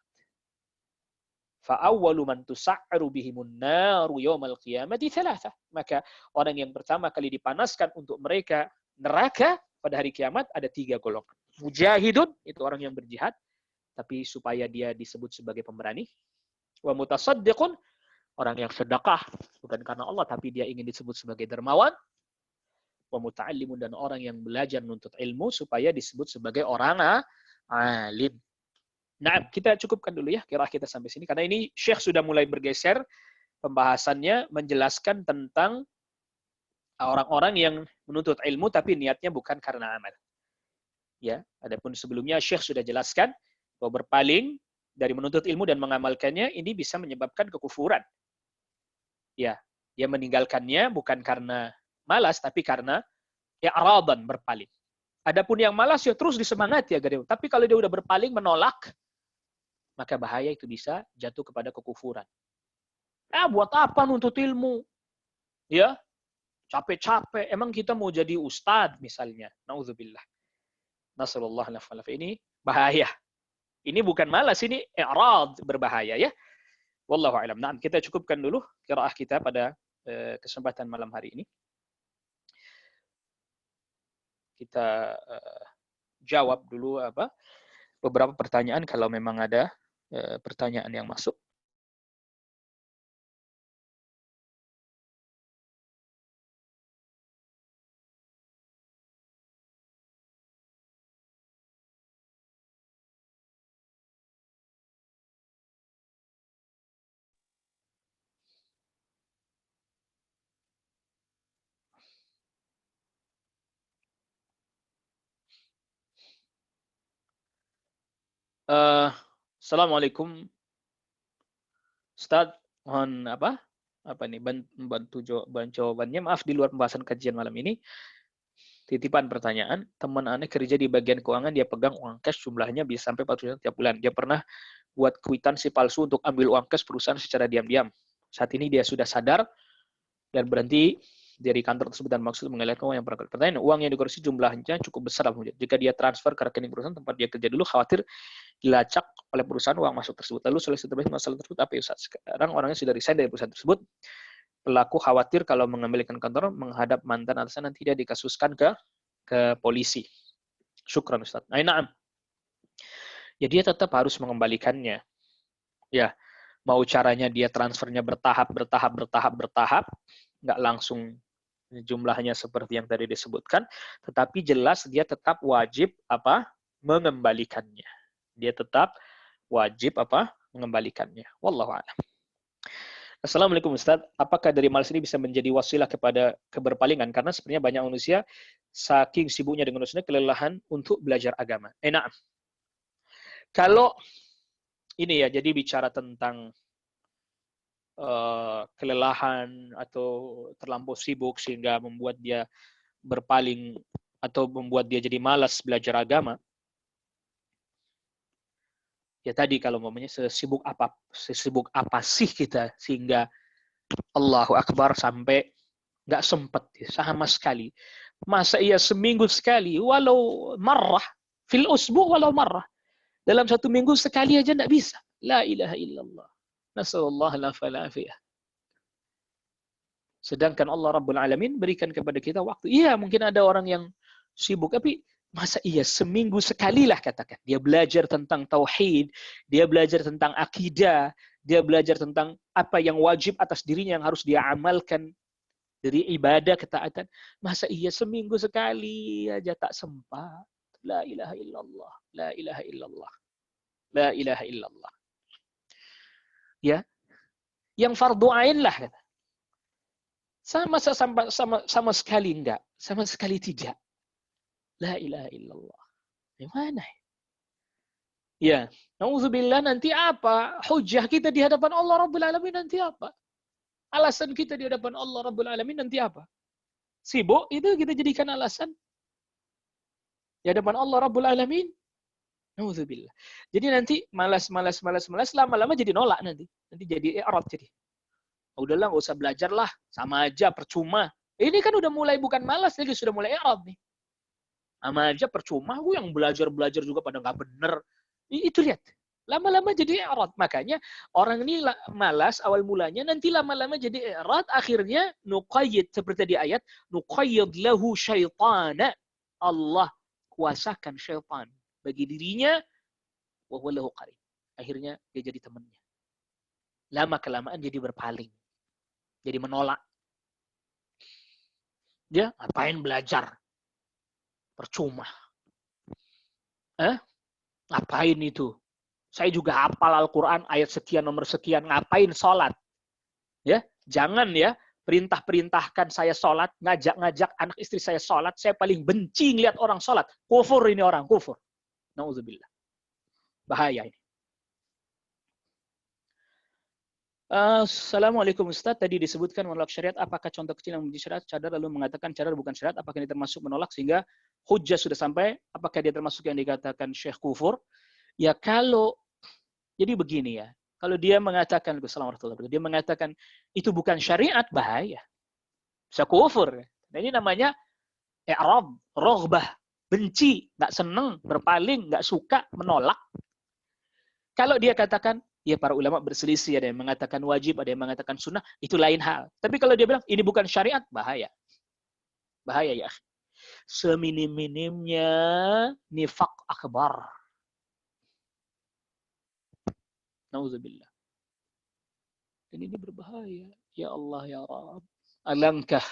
Fa awwalu man tusa'aru bihimun naru yaumal qiyamati thalathah, maka orang yang pertama kali dipanaskan untuk mereka neraka pada hari kiamat ada 3 golongan. Mujahidun, itu orang yang berjihad tapi supaya dia disebut sebagai pemberani. Wa mutasaddiqun, orang yang sedekah bukan karena Allah tapi dia ingin disebut sebagai dermawan. Wa muta'allimun, dan orang yang belajar menuntut ilmu supaya disebut sebagai orang alim. Nah, kita cukupkan dulu ya qiraah kita sampai sini karena ini Syekh sudah mulai bergeser pembahasannya menjelaskan tentang orang-orang yang menuntut ilmu tapi niatnya bukan karena amal. Ya, adapun sebelumnya Syekh sudah jelaskan bahwa berpaling dari menuntut ilmu dan mengamalkannya ini bisa menyebabkan kekufuran. Ya, dia meninggalkannya bukan karena malas tapi karena i'radan, berpaling. Adapun yang malas ya terus disemangati agar dia. Tapi kalau dia udah berpaling menolak, maka bahaya itu bisa jatuh kepada kekufuran. Buat apa nuntut ilmu? Ya, capek-capek. Emang kita mau jadi ustadz misalnya. Nauzubillah. Nasallallahu alaihi wasallam. Ini bahaya. Ini bukan malas, ini i'rad, berbahaya ya. Wallahu a'lam. Nah, kita cukupkan dulu qiraah kita pada kesempatan malam hari ini. Kita jawab dulu beberapa pertanyaan kalau memang ada pertanyaan yang masuk. Assalamualaikum Ustaz, mohon bantu jawabannya. Maaf di luar pembahasan kajian malam ini. Titipan pertanyaan, teman aneh kerja di bagian keuangan, dia pegang uang cash jumlahnya bisa sampai 400 tiap bulan. Dia pernah buat kwitansi palsu untuk ambil uang cash perusahaan secara diam-diam. Saat ini dia sudah sadar dan berhenti dari kantor tersebut dan maksud mengalirkan uang yang pernah. Pertanyaan, uang yang dikorupsi jumlahnya cukup besar. Jika dia transfer ke rekening perusahaan tempat dia kerja dulu, khawatir dilacak oleh perusahaan uang masuk tersebut. Lalu solusi terbaik masalah tersebut apa ya Ustaz? Sekarang orangnya sudah resign dari perusahaan tersebut. Pelaku khawatir kalau mengembalikan kantor menghadap mantan atasan dan tidak dikasuskan ke polisi. Syukran Ustaz. Na'am. Ya dia tetap harus mengembalikannya. Ya, mau caranya dia transfernya bertahap, nggak langsung jumlahnya seperti yang tadi disebutkan, tetapi jelas dia tetap wajib mengembalikannya. Dia tetap wajib mengembalikannya. Wallahu a'lam. Assalamualaikum Ustaz. Apakah dari malas ini bisa menjadi wasilah kepada keberpalingan? Karena sebenarnya banyak manusia saking sibuknya dengan urusannya kelelahan untuk belajar agama. Nah, kalau ini ya, jadi bicara tentang kelelahan atau terlampau sibuk sehingga membuat dia berpaling atau membuat dia jadi malas belajar agama. Ya tadi kalau momennya sesibuk apa sih kita sehingga Allahu Akbar sampai nggak sempat sama sekali. Masa iya seminggu sekali walau marrah fil usbu walau marrah. Dalam 1 minggu sekali aja nggak bisa. La ilaha illallah. Nasallallahu alaihi wasallam. Sedangkan Allah Rabbul Alamin berikan kepada kita waktu. Iya, mungkin ada orang yang sibuk, tapi masa iya seminggu sekali lah katakan. Dia belajar tentang tauhid, dia belajar tentang akidah, dia belajar tentang apa yang wajib atas dirinya yang harus dia amalkan dari ibadah ketaatan. Masa iya seminggu sekali aja tak sempat. La ilaha illallah, la ilaha illallah, la ilaha illallah. Ya, yang fardu ain lah kata. Sama sekali enggak, sama sekali tidak. La ilaha illallah. Gimana? Ya, naudzubillah nanti apa? Hujah kita di hadapan Allah Rabbul Alamin nanti apa? Alasan kita di hadapan Allah Rabbul Alamin nanti apa? Sibuk itu kita jadikan alasan di hadapan Allah Rabbul Alamin. Naudzubillah. Jadi nanti malas lama-lama jadi nolak nanti. Nanti jadi i'rad jadi. Udahlah enggak usah belajar lah, sama aja percuma. Ini kan udah mulai bukan malas lagi, sudah mulai i'rad nih. Sama aja percuma, gue yang belajar juga pada nggak bener. Itu lihat. Lama-lama jadi i'rad. Makanya orang ini malas awal mulanya, nanti lama-lama jadi i'rad, akhirnya nuqayyid seperti di ayat, nuqayyid lahu syaitana. Allah kuasakan syaitan bagi dirinya, wa huwa lahu qarin. Akhirnya dia jadi temannya. Lama-kelamaan jadi berpaling. Jadi menolak. Dia ngapain belajar? Percuma. Ngapain itu? Saya juga hafal Al-Quran ayat sekian nomor sekian. Ngapain sholat? Ya, jangan ya perintahkan saya sholat, ngajak anak istri saya sholat. Saya paling benci ngeliat orang sholat. Kufur ini orang, kufur. Nauzubillah. Bahaya ini. Assalamualaikum Ustaz. Tadi disebutkan menolak syariat. Apakah contoh kecil yang menjadi syariat? Cadar lalu mengatakan cadar bukan syariat. Apakah ini termasuk menolak sehingga hujjah sudah sampai? Apakah dia termasuk yang dikatakan syekh kufur? Ya kalau jadi begini ya. Kalau dia mengatakan, dia mengatakan itu bukan syariat, bahaya. Bisa kufur. Nah, ini namanya i'rab, roghbah, benci, nggak seneng, berpaling, nggak suka, menolak. Kalau dia katakan, ya para ulama berselisih, ada yang mengatakan wajib, ada yang mengatakan sunnah, itu lain hal. Tapi kalau dia bilang ini bukan syariat, bahaya. Bahaya ya. Seminim-minimnya nifaq akbar. Nauzubillah. Dan ini berbahaya. Ya Allah ya Rabb. Alangkah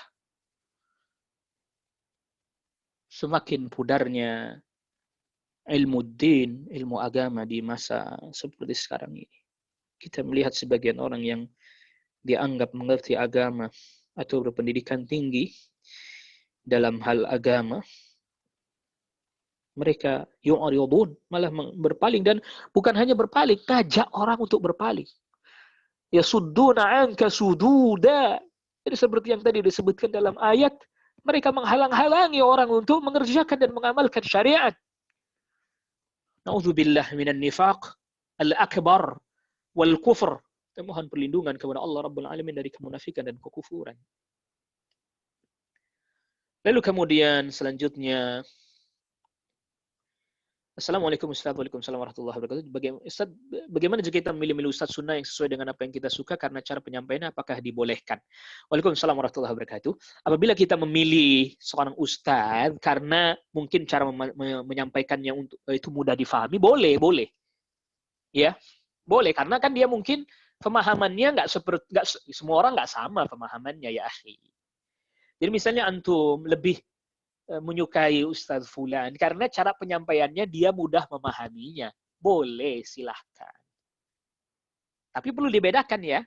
semakin pudarnya ilmu din, ilmu agama di masa seperti sekarang ini. Kita melihat sebagian orang yang dianggap mengerti agama atau berpendidikan tinggi dalam hal agama, mereka yu'ridun, malah berpaling, dan bukan hanya berpaling, ngajak orang untuk berpaling. Ya sudduna anka sududa. Jadi seperti yang tadi disebutkan dalam ayat, mereka menghalang-halangi orang untuk mengerjakan dan mengamalkan syariat. Na'udzubillah minan nifaq al-akbar wal kufr. Kita mohon perlindungan kepada Allah Rabbul Alamin dari kemunafikan dan kekufuran. Lalu kemudian selanjutnya, Assalamualaikum warahmatullahi wabarakatuh. Bagaimana jika kita memilih Ustaz sunnah yang sesuai dengan apa yang kita suka karena cara penyampaiannya apakah dibolehkan? Waalaikumsalam warahmatullahi wabarakatuh. Apabila kita memilih seorang ustaz karena mungkin cara menyampaikannya untuk itu mudah difahami, boleh. Ya, boleh, karena kan dia mungkin pemahamannya nggak semua orang nggak sama pemahamannya ya akhi. Jadi misalnya antum lebih menyukai Ustaz Fulan karena cara penyampaiannya dia mudah memahaminya. Boleh, silahkan. Tapi perlu dibedakan ya.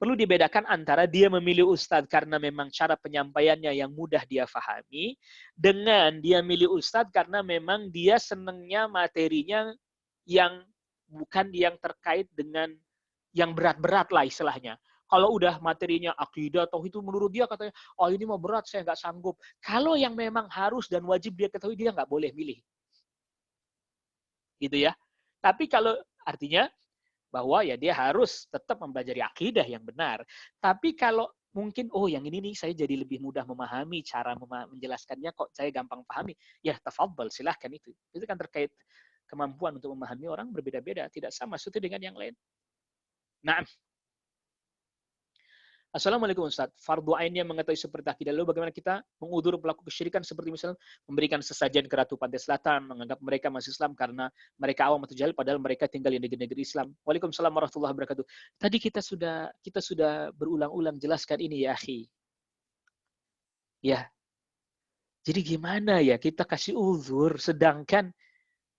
Perlu dibedakan antara dia memilih Ustaz karena memang cara penyampaiannya yang mudah dia fahami, dengan dia milih Ustaz karena memang dia senangnya materinya yang bukan yang terkait dengan yang berat-berat lah istilahnya. Kalau udah materinya akidah atau itu menurut dia katanya, oh ini mah berat, saya nggak sanggup. Kalau yang memang harus dan wajib dia ketahui, dia nggak boleh milih. Gitu ya. Tapi kalau artinya bahwa ya dia harus tetap mempelajari akidah yang benar. Tapi kalau mungkin, oh yang ini nih saya jadi lebih mudah memahami, cara menjelaskannya kok saya gampang pahami. Ya tafadhal, silahkan itu. Itu kan terkait kemampuan untuk memahami orang berbeda-beda. Tidak sama satu dengan yang lain. Nah, Assalamualaikum Ustaz. Fardu ain yang mengetahui seperti akidah. Lalu bagaimana kita mengudur pelaku kesyirikan seperti misalnya memberikan sesajen ke Ratu Pantai Selatan, menganggap mereka masih Islam karena mereka awam atau jahil padahal mereka tinggal di negeri-negeri Islam. Waalaikumsalam warahmatullahi wabarakatuh. Tadi kita sudah berulang-ulang jelaskan ini ya, akhi. Ya. Jadi gimana ya kita kasih uzur sedangkan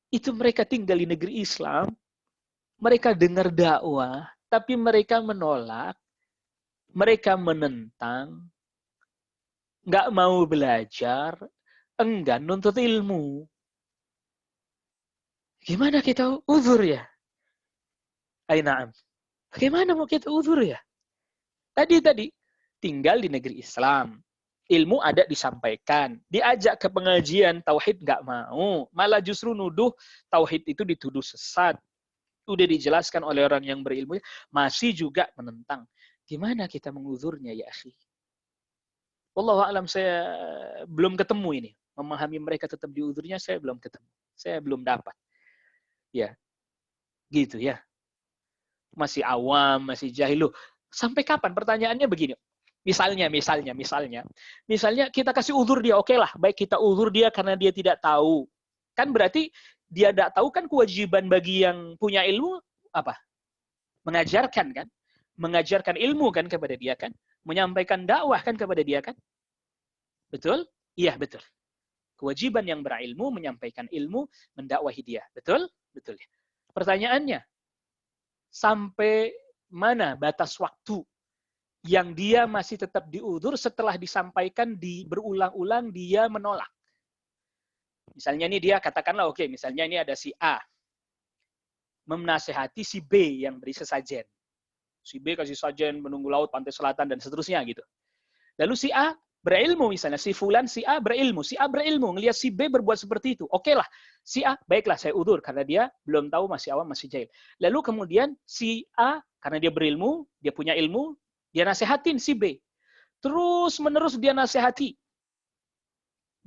itu mereka tinggal di negeri Islam, mereka dengar dakwah, tapi mereka menolak, mereka menentang, nggak mau belajar, enggan nuntut ilmu. Gimana kita uzur ya? Na'am. Bagaimana mau kita uzur ya? Tadi tinggal di negeri Islam. Ilmu ada disampaikan. Diajak ke pengajian, tauhid nggak mau. Malah justru nuduh tauhid itu dituduh sesat. Udah dijelaskan oleh orang yang berilmu, masih juga menentang. Gimana kita menguzurnya ya akhi? Wallahu a'lam, saya belum ketemu ini. Memahami mereka tetap diuzurnya, saya belum ketemu. Saya belum dapat. Ya, gitu ya. Masih awam, masih jahil. Loh, sampai kapan? Pertanyaannya begini. Misalnya kita kasih uzur dia, oke lah, baik kita uzur dia karena dia tidak tahu. Kan berarti dia tidak tahu kan kewajiban bagi yang punya ilmu apa? Mengajarkan kan? Mengajarkan ilmu kan kepada dia kan? Menyampaikan dakwah kan kepada dia kan? Betul? Iya, betul. Kewajiban yang berilmu menyampaikan ilmu, mendakwahi dia. Betul? Betul. Pertanyaannya, sampai mana batas waktu yang dia masih tetap diuzur setelah disampaikan berulang-ulang dia menolak? Misalnya ini dia katakanlah oke, misalnya ini ada si A menasehati si B yang beri sesajen. Si B kasih sajen menunggu laut pantai selatan dan seterusnya gitu. Lalu si A berilmu misalnya, si fulan si A berilmu ngelihat si B berbuat seperti itu. Oke lah, si A baiklah saya uzur karena dia belum tahu, masih awam, masih jahil. Lalu kemudian si A karena dia berilmu, dia punya ilmu, dia nasehatin si B. Terus menerus dia nasehati.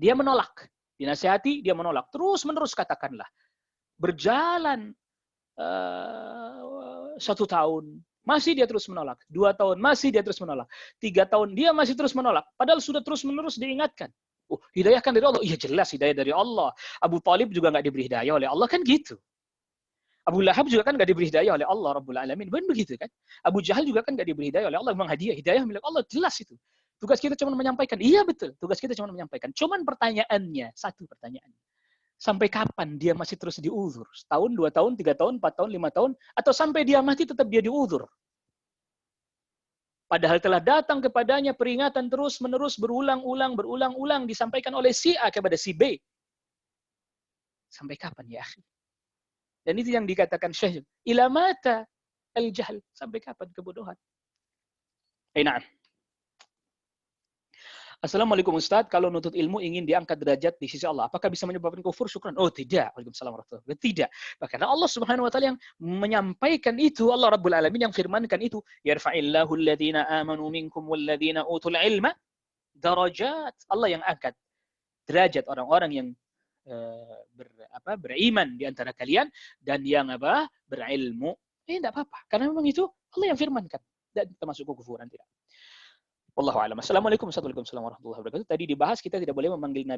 Dia menolak. Dinasehati, dia menolak. Terus menerus katakanlah. Berjalan 1 tahun, masih dia terus menolak. 2 tahun, masih dia terus menolak. 3 tahun, dia masih terus menolak. Padahal sudah terus-menerus diingatkan. Oh, hidayah kan dari Allah. Iya jelas hidayah dari Allah. Abu Talib juga nggak diberi hidayah oleh Allah kan gitu. Abu Lahab juga kan nggak diberi hidayah oleh Allah Rabbul Alamin. Bukan begitu kan? Abu Jahal juga kan nggak diberi hidayah oleh Allah. Memang hidayah milik Allah. Jelas itu. Tugas kita cuma menyampaikan. Iya betul. Tugas kita cuma menyampaikan. Cuman pertanyaannya, satu pertanyaan. Sampai kapan dia masih terus diuzur? Setahun, 2 tahun, 3 tahun, 4 tahun, 5 tahun? Atau sampai dia mati tetap dia diuzur? Padahal telah datang kepadanya peringatan terus-menerus berulang-ulang disampaikan oleh si A kepada si B. Sampai kapan ya akhi? Dan itu yang dikatakan Syekh. Ila mata al-jahl. Sampai kapan kebodohan? Nah. Assalamualaikum Ustaz, kalau nuntut ilmu ingin diangkat derajat di sisi Allah, apakah bisa menyebabkan kufur? Syukran. Oh tidak. Waalaikumsalam warahmatullahi wabarakatuh. Tidak. Karena Allah Subhanahu wa taala yang menyampaikan itu, Allah Rabbul Alamin yang firmankan itu, yarfa'illahu alladhina amanu minkum walladhina utul ilma darajat. Allah yang angkat derajat orang-orang yang beriman di antara kalian dan yang berilmu. Tidak apa-apa. Karena memang itu Allah yang firmankan. Dan termasuk kekufuran tidak. Wallahu a'lam. Assalamualaikum warahmatullahi wabarakatuh. Tadi dibahas kita tidak boleh memanggil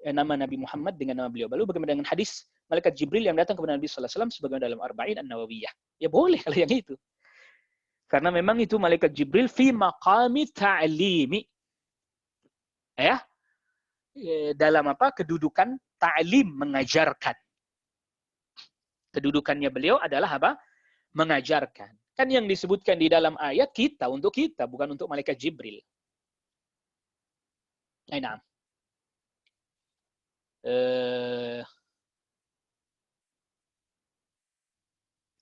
nama Nabi Muhammad dengan nama beliau. Lalu bagaimana dengan hadis malaikat Jibril yang datang kepada Nabi sallallahu alaihi wasallam sebagaimana dalam Arba'in An-Nawawiyah? Ya boleh kalau yang itu. Karena memang itu malaikat Jibril fi maqami ta'limi. Ya. Dalam kedudukan ta'lim, mengajarkan. Kedudukannya beliau adalah mengajarkan. Kan yang disebutkan di dalam ayat kita, untuk kita, bukan untuk malaikat Jibril. Nah.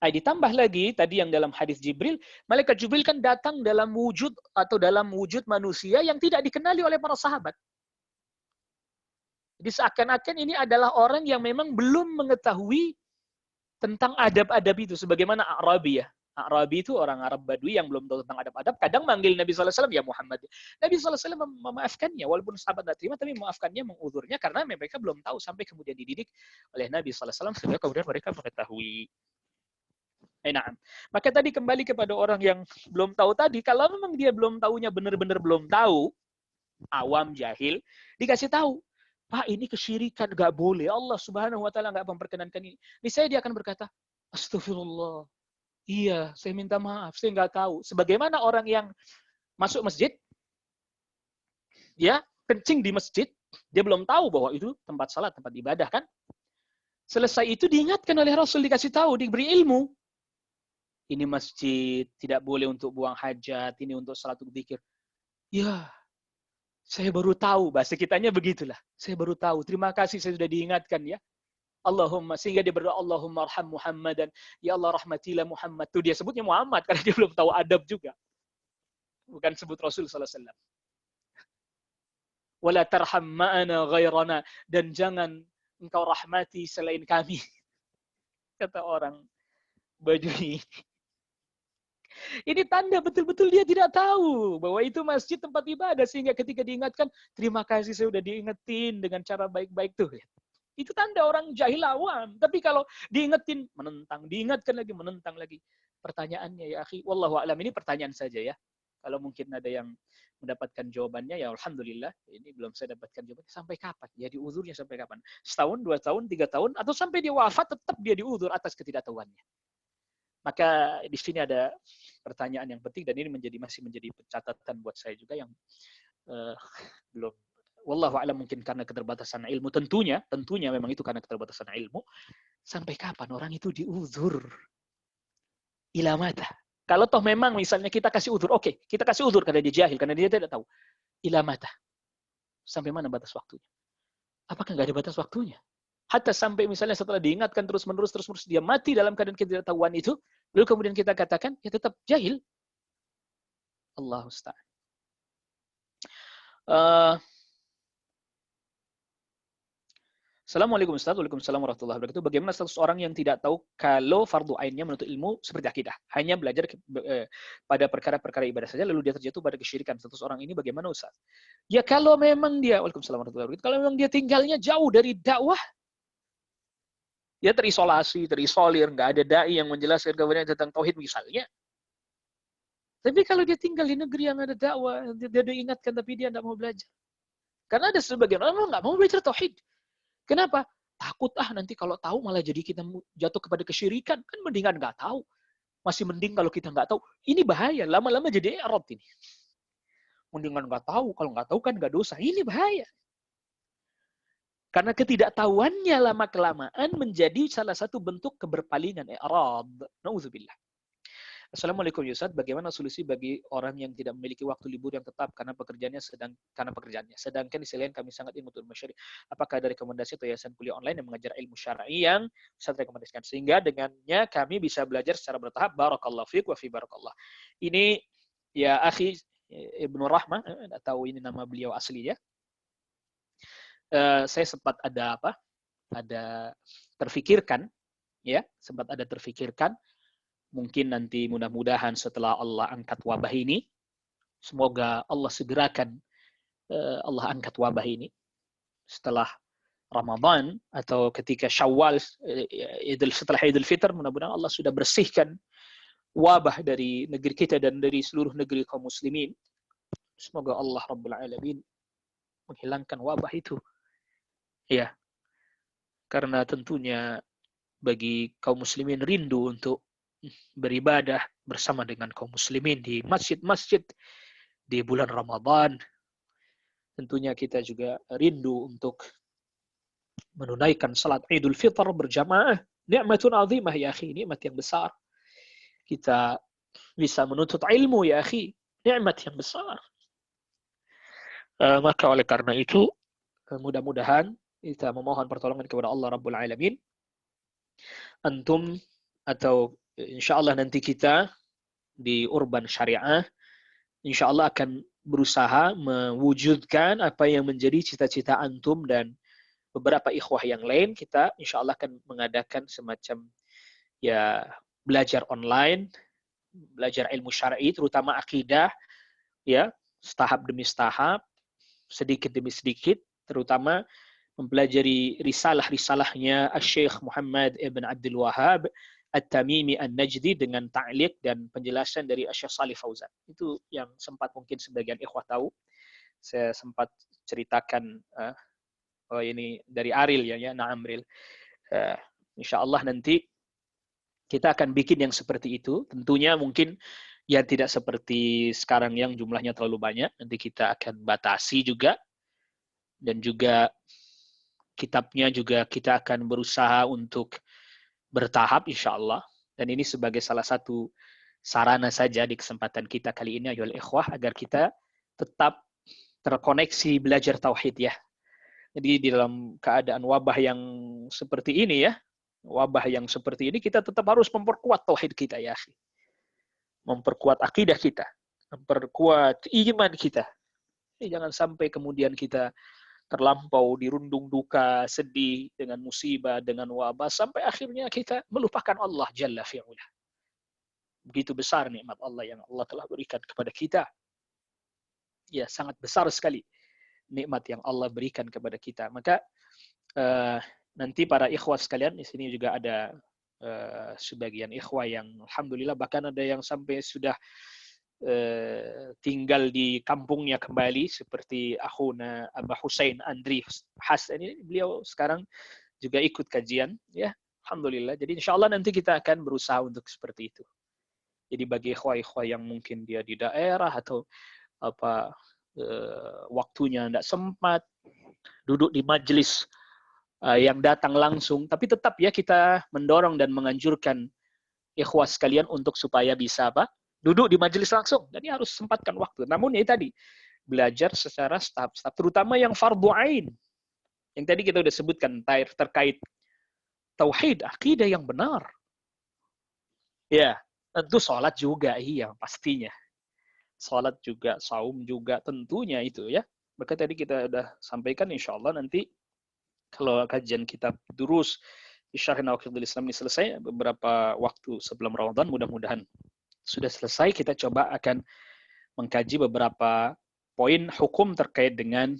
Ditambah lagi tadi yang dalam hadis Jibril, malaikat Jibril kan datang dalam wujud atau dalam wujud manusia yang tidak dikenali oleh para sahabat. Jadi seakan-akan ini adalah orang yang memang belum mengetahui tentang adab-adab itu, sebagaimana A'rabi ya. A'rabi itu orang Arab Badui yang belum tahu tentang adab-adab, kadang manggil Nabi SAW ya Muhammad. Nabi SAW memaafkannya, walaupun sahabat tidak terima, tapi memaafkannya, menguzurnya, karena mereka belum tahu sampai kemudian dididik oleh Nabi SAW, sehingga kemudian mereka mengetahui. Nah, maka tadi kembali kepada orang yang belum tahu tadi, kalau memang dia belum tahunya benar-benar belum tahu, awam jahil, dikasih tahu, Pak ini kesyirikan, gak boleh. Allah Subhanahu Wa Taala gak memperkenankan ini. Niscaya dia akan berkata, Astagfirullah. Iya, saya minta maaf, saya nggak tahu. Sebagaimana orang yang masuk masjid, ya kencing di masjid, dia belum tahu bahwa itu tempat salat, tempat ibadah kan. Selesai itu diingatkan oleh Rasul, dikasih tahu, diberi ilmu. Ini masjid, tidak boleh untuk buang hajat, ini untuk salat, untuk zikir. Ya, saya baru tahu, bahasa kitanya begitulah. Saya baru tahu, terima kasih saya sudah diingatkan ya. Allahumma, sehingga dia berdoa, Allahumma arham Muhammadan, ya Allah rahmatilah Muhammad. Tuh dia sebutnya Muhammad, karena dia belum tahu adab juga. Bukan sebut Rasul sallallahu alaihi wasallam. Wala tarham ma'ana ghairana, dan jangan engkau rahmati selain kami. Kata orang Badui. Ini tanda betul-betul dia tidak tahu bahwa itu masjid tempat ibadah, sehingga ketika diingatkan, terima kasih saya sudah diingetin dengan cara baik-baik tuh. Itu tanda orang jahil awam. Tapi kalau diingetin, menentang, diingatkan lagi, menentang lagi. Pertanyaannya ya akhi, wallahu a'lam, ini pertanyaan saja ya. Kalau mungkin ada yang mendapatkan jawabannya, ya alhamdulillah. Ini belum saya dapatkan jawabannya. Sampai kapan? Jadi uzurnya sampai kapan? Setahun, 2 tahun, 3 tahun, atau sampai dia wafat tetap dia diuzur atas ketidaktahuannya. Maka di sini ada pertanyaan yang penting, dan ini masih menjadi catatan buat saya juga yang belum. Wallahu a'lam, mungkin karena keterbatasan ilmu, tentunya memang itu karena keterbatasan ilmu. Sampai kapan orang itu diuzur? Ila mata. Kalau toh memang misalnya kita kasih uzur, oke, kita kasih uzur karena dia jahil, karena dia tidak tahu. Ila mata. Sampai mana batas waktunya? Apakah nggak ada batas waktunya? Hatta sampai misalnya setelah diingatkan terus-menerus dia mati dalam keadaan ketidaktahuan itu, lalu kemudian kita katakan, ya tetap jahil. Allahu Ta'ala. Assalamualaikum Ustaz. Waalaikumsalam warahmatullahi wabarakatuh. Bagaimana status orang yang tidak tahu kalau fardu ainnya menuntut ilmu seperti akidah, hanya belajar pada perkara-perkara ibadah saja, lalu dia terjatuh pada kesyirikan. Status orang ini bagaimana Ustaz? Ya kalau memang dia, waalaikumsalam warahmatullahi wabarakatuh, kalau memang dia tinggalnya jauh dari dakwah, dia terisolasi, terisolir, nggak ada dai yang menjelaskan kebenaran tentang tauhid misalnya. Tapi kalau dia tinggal di negeri yang ada dakwah, dia diingatkan tapi dia nggak mau belajar. Karena ada sebagian orang nggak mau belajar tauhid. Kenapa? Takut nanti kalau tahu malah jadi kita jatuh kepada kesyirikan. Kan mendingan nggak tahu. Masih mending kalau kita nggak tahu. Ini bahaya. Lama-lama jadi erot ini. Mendingan nggak tahu. Kalau nggak tahu kan nggak dosa. Ini bahaya. Karena ketidaktahuannya lama-kelamaan menjadi salah satu bentuk keberpalingan. I'rad. Na'udzubillah. Assalamualaikum Ustaz, bagaimana solusi bagi orang yang tidak memiliki waktu libur yang tetap karena pekerjaannya, sedangkan di sisi lain kami sangat ingin untuk masyarakat. Apakah ada rekomendasi atau yayasan kuliah online yang mengajar ilmu syar'i yang Ustaz rekomendasikan, sehingga dengannya kami bisa belajar secara bertahap? Barakallahu fiik wa fi barakallah. Ini ya akhi Ibnu Rahmah, atau ini nama beliau asli ya. Saya sempat ada terfikirkan mungkin nanti mudah-mudahan setelah Allah angkat wabah ini, semoga Allah segerakan Allah angkat wabah ini setelah Ramadan atau ketika Syawal, setelah Idul Fitr, mudah-mudahan Allah sudah bersihkan wabah dari negeri kita dan dari seluruh negeri kaum muslimin. Semoga Allah Rabbul Alamin menghilangkan wabah itu. Ya. Karena tentunya bagi kaum muslimin rindu untuk beribadah bersama dengan kaum muslimin di masjid-masjid di bulan Ramadan. Tentunya kita juga rindu untuk menunaikan salat Idul Fitr berjamaah. Nikmatun azimah ya akhi, nikmat yang besar. Kita bisa menuntut ilmu ya akhi, nikmat yang besar. Maka oleh karena itu mudah-mudahan kita memohon pertolongan kepada Allah Rabbul Alamin. Antum atau insyaallah nanti kita di Urban Syariah insyaallah akan berusaha mewujudkan apa yang menjadi cita-cita antum dan beberapa ikhwah yang lain. Kita insyaallah akan mengadakan semacam ya belajar online, belajar ilmu syar'i terutama akidah ya, tahap demi tahap, sedikit demi sedikit, terutama mempelajari risalah-risalahnya Syekh Muhammad ibn Abdul Wahhab At-Tamimi An-Najdi dengan ta'liq dan penjelasan dari Syekh Shalih Fauzan. Itu yang sempat mungkin sebagian ikhwah tahu. Saya sempat ceritakan ini dari Aril ya, Na'am Ril. Insyaallah nanti kita akan bikin yang seperti itu. Tentunya mungkin ya tidak seperti sekarang yang jumlahnya terlalu banyak. Nanti kita akan batasi juga. Dan juga kitabnya juga kita akan berusaha untuk bertahap insyaallah. Dan ini sebagai salah satu sarana saja di kesempatan kita kali ini ayolah ikhwah agar kita tetap terkoneksi belajar tauhid ya. Jadi di dalam keadaan wabah yang seperti ini ya, wabah yang seperti ini kita tetap harus memperkuat tauhid kita ya, memperkuat akidah kita, memperkuat iman kita. Jangan sampai kemudian kita terlampau dirundung duka, sedih dengan musibah, dengan wabah sampai akhirnya kita melupakan Allah Jalla fi'ula. Begitu besar nikmat Allah yang Allah telah berikan kepada kita. Ya, sangat besar sekali nikmat yang Allah berikan kepada kita. Maka nanti para ikhwah sekalian, di sini juga ada sebagian ikhwah yang alhamdulillah bahkan ada yang sampai sudah tinggal di kampungnya kembali seperti akhuna Abah Husain Andri Hasan ini, beliau sekarang juga ikut kajian ya, alhamdulillah. Jadi insyaallah nanti kita akan berusaha untuk seperti itu. Jadi bagi ikhwah-ikhwah yang mungkin dia di daerah atau waktunya tidak sempat duduk di majelis yang datang langsung, tapi tetap ya kita mendorong dan menganjurkan ikhwah sekalian untuk supaya bisa duduk di majelis langsung. Jadi harus sempatkan waktu. Namun ya tadi belajar secara tahap-tahap, terutama yang fardhu ain. Yang tadi kita sudah sebutkan terkait tauhid, akidah yang benar. Ya, tentu sholat juga iya pastinya. Salat juga, saum juga, tentunya itu ya. Maka tadi kita sudah sampaikan insyaallah nanti kalau kajian kitab durus di Syarh Nawaqidil Islam ini selesai beberapa waktu sebelum Ramadan, mudah-mudahan sudah selesai, kita coba akan mengkaji beberapa poin hukum terkait dengan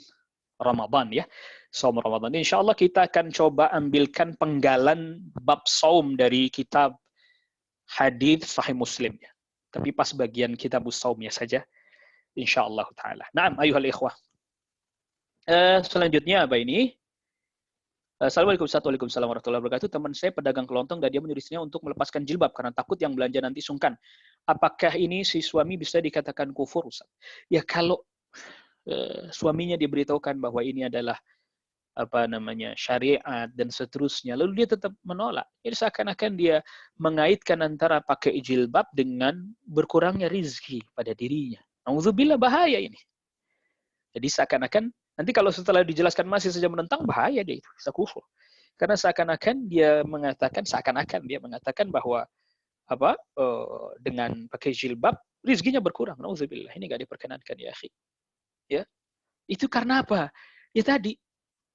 Ramadan ya. Saum Ramadan. Insyaallah kita akan coba ambilkan penggalan bab saum dari kitab hadis Sahih Muslim ya. Tapi pas bagian kitabus saumnya saja, insyaallah taala. Naam, ayuhal ikhwah. Selanjutnya apa ini? Assalamualaikum warahmatullahi wabarakatuh. Teman saya pedagang kelontong dan dia menyuruh istrinya untuk melepaskan jilbab karena takut yang belanja nanti sungkan. Apakah ini si suami bisa dikatakan kufur, Ustaz? Ya kalau suaminya diberitahukan bahwa ini adalah syariat dan seterusnya, lalu dia tetap menolak. Jadi seakan-akan dia mengaitkan antara pakai jilbab dengan berkurangnya rizki pada dirinya. Nauzubillah, bahaya ini. Jadi seakan-akan nanti kalau setelah dijelaskan masih saja menentang, bahaya dia itu, bisa kufur. Karena seakan-akan dia mengatakan bahwa dengan pakai jilbab rizkinya berkurang. Nauzubillah, ini enggak diperkenankan ya akhi. Ya. Itu karena apa? Ya tadi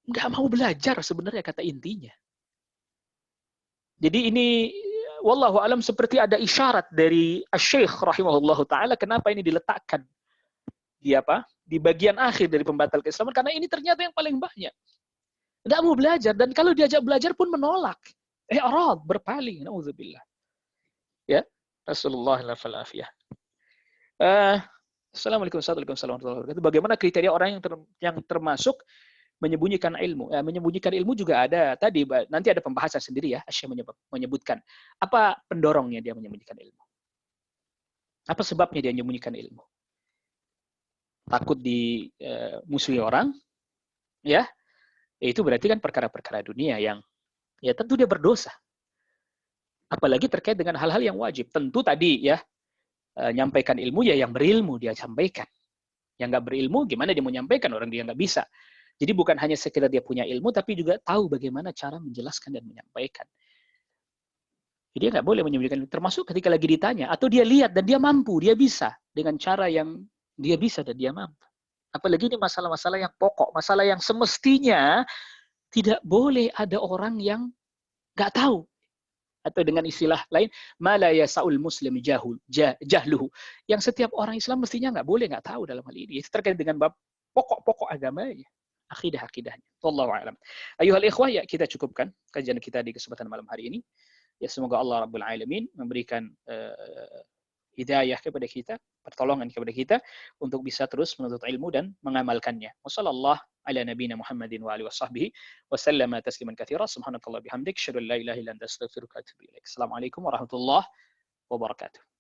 nggak mau belajar sebenarnya kata intinya. Jadi ini wallahu alam seperti ada isyarat dari Asy-Syaikh rahimahullahu taala kenapa ini diletakkan di bagian akhir dari pembatal keislaman, karena ini ternyata yang paling banyak. Nggak mau belajar, dan kalau diajak belajar pun menolak. I'rad, berpaling, nauzubillah. Ya, Rasulullah sallallahu alaihi wasallam. Assalamualaikum warahmatullahi wabarakatuh. Bagaimana kriteria orang yang termasuk menyembunyikan ilmu? Menyembunyikan ilmu juga ada tadi, nanti ada pembahasan sendiri ya. Syekh menyebutkan apa pendorongnya dia menyembunyikan ilmu. Apa sebabnya dia menyembunyikan ilmu? Takut dimusuhi orang, ya. Itu berarti kan perkara-perkara dunia yang ya tentu dia berdosa. Apalagi terkait dengan hal-hal yang wajib. Tentu tadi ya, nyampaikan ilmu ya yang berilmu dia sampaikan. Yang nggak berilmu gimana dia mau nyampaikan, orang dia nggak bisa. Jadi bukan hanya sekedar dia punya ilmu, tapi juga tahu bagaimana cara menjelaskan dan menyampaikan. Jadi dia nggak boleh menyembunyikan, termasuk ketika lagi ditanya, atau dia lihat dan dia mampu, dia bisa dengan cara yang dia bisa dan dia mampu. Apalagi ini masalah-masalah yang pokok, masalah yang semestinya tidak boleh ada orang yang nggak tahu. Atau dengan istilah lain, ma la yasaul muslim jahluhu. Yang setiap orang Islam mestinya nggak boleh nggak tahu dalam hal ini. Itu terkait dengan bab pokok-pokok agamanya. Akidah-akidahnya. Wallahu a'lam. Ayuhal ikhwah, ya kita cukupkan kajian kita di kesempatan malam hari ini. Ya semoga Allah Rabbul Alamin memberikan hidayah kepada kita, pertolongan kepada kita untuk bisa terus menuntut ilmu dan mengamalkannya. Wassallallahu ala nabiyina Muhammadin wa alihi washabbihi wa sallama tasliman katsira. Subhanakallah bihamdik, asyhadu an la ilaha illa anta astaghfiruka wa atubu ilaik. Assalamualaikum warahmatullahi wabarakatuh.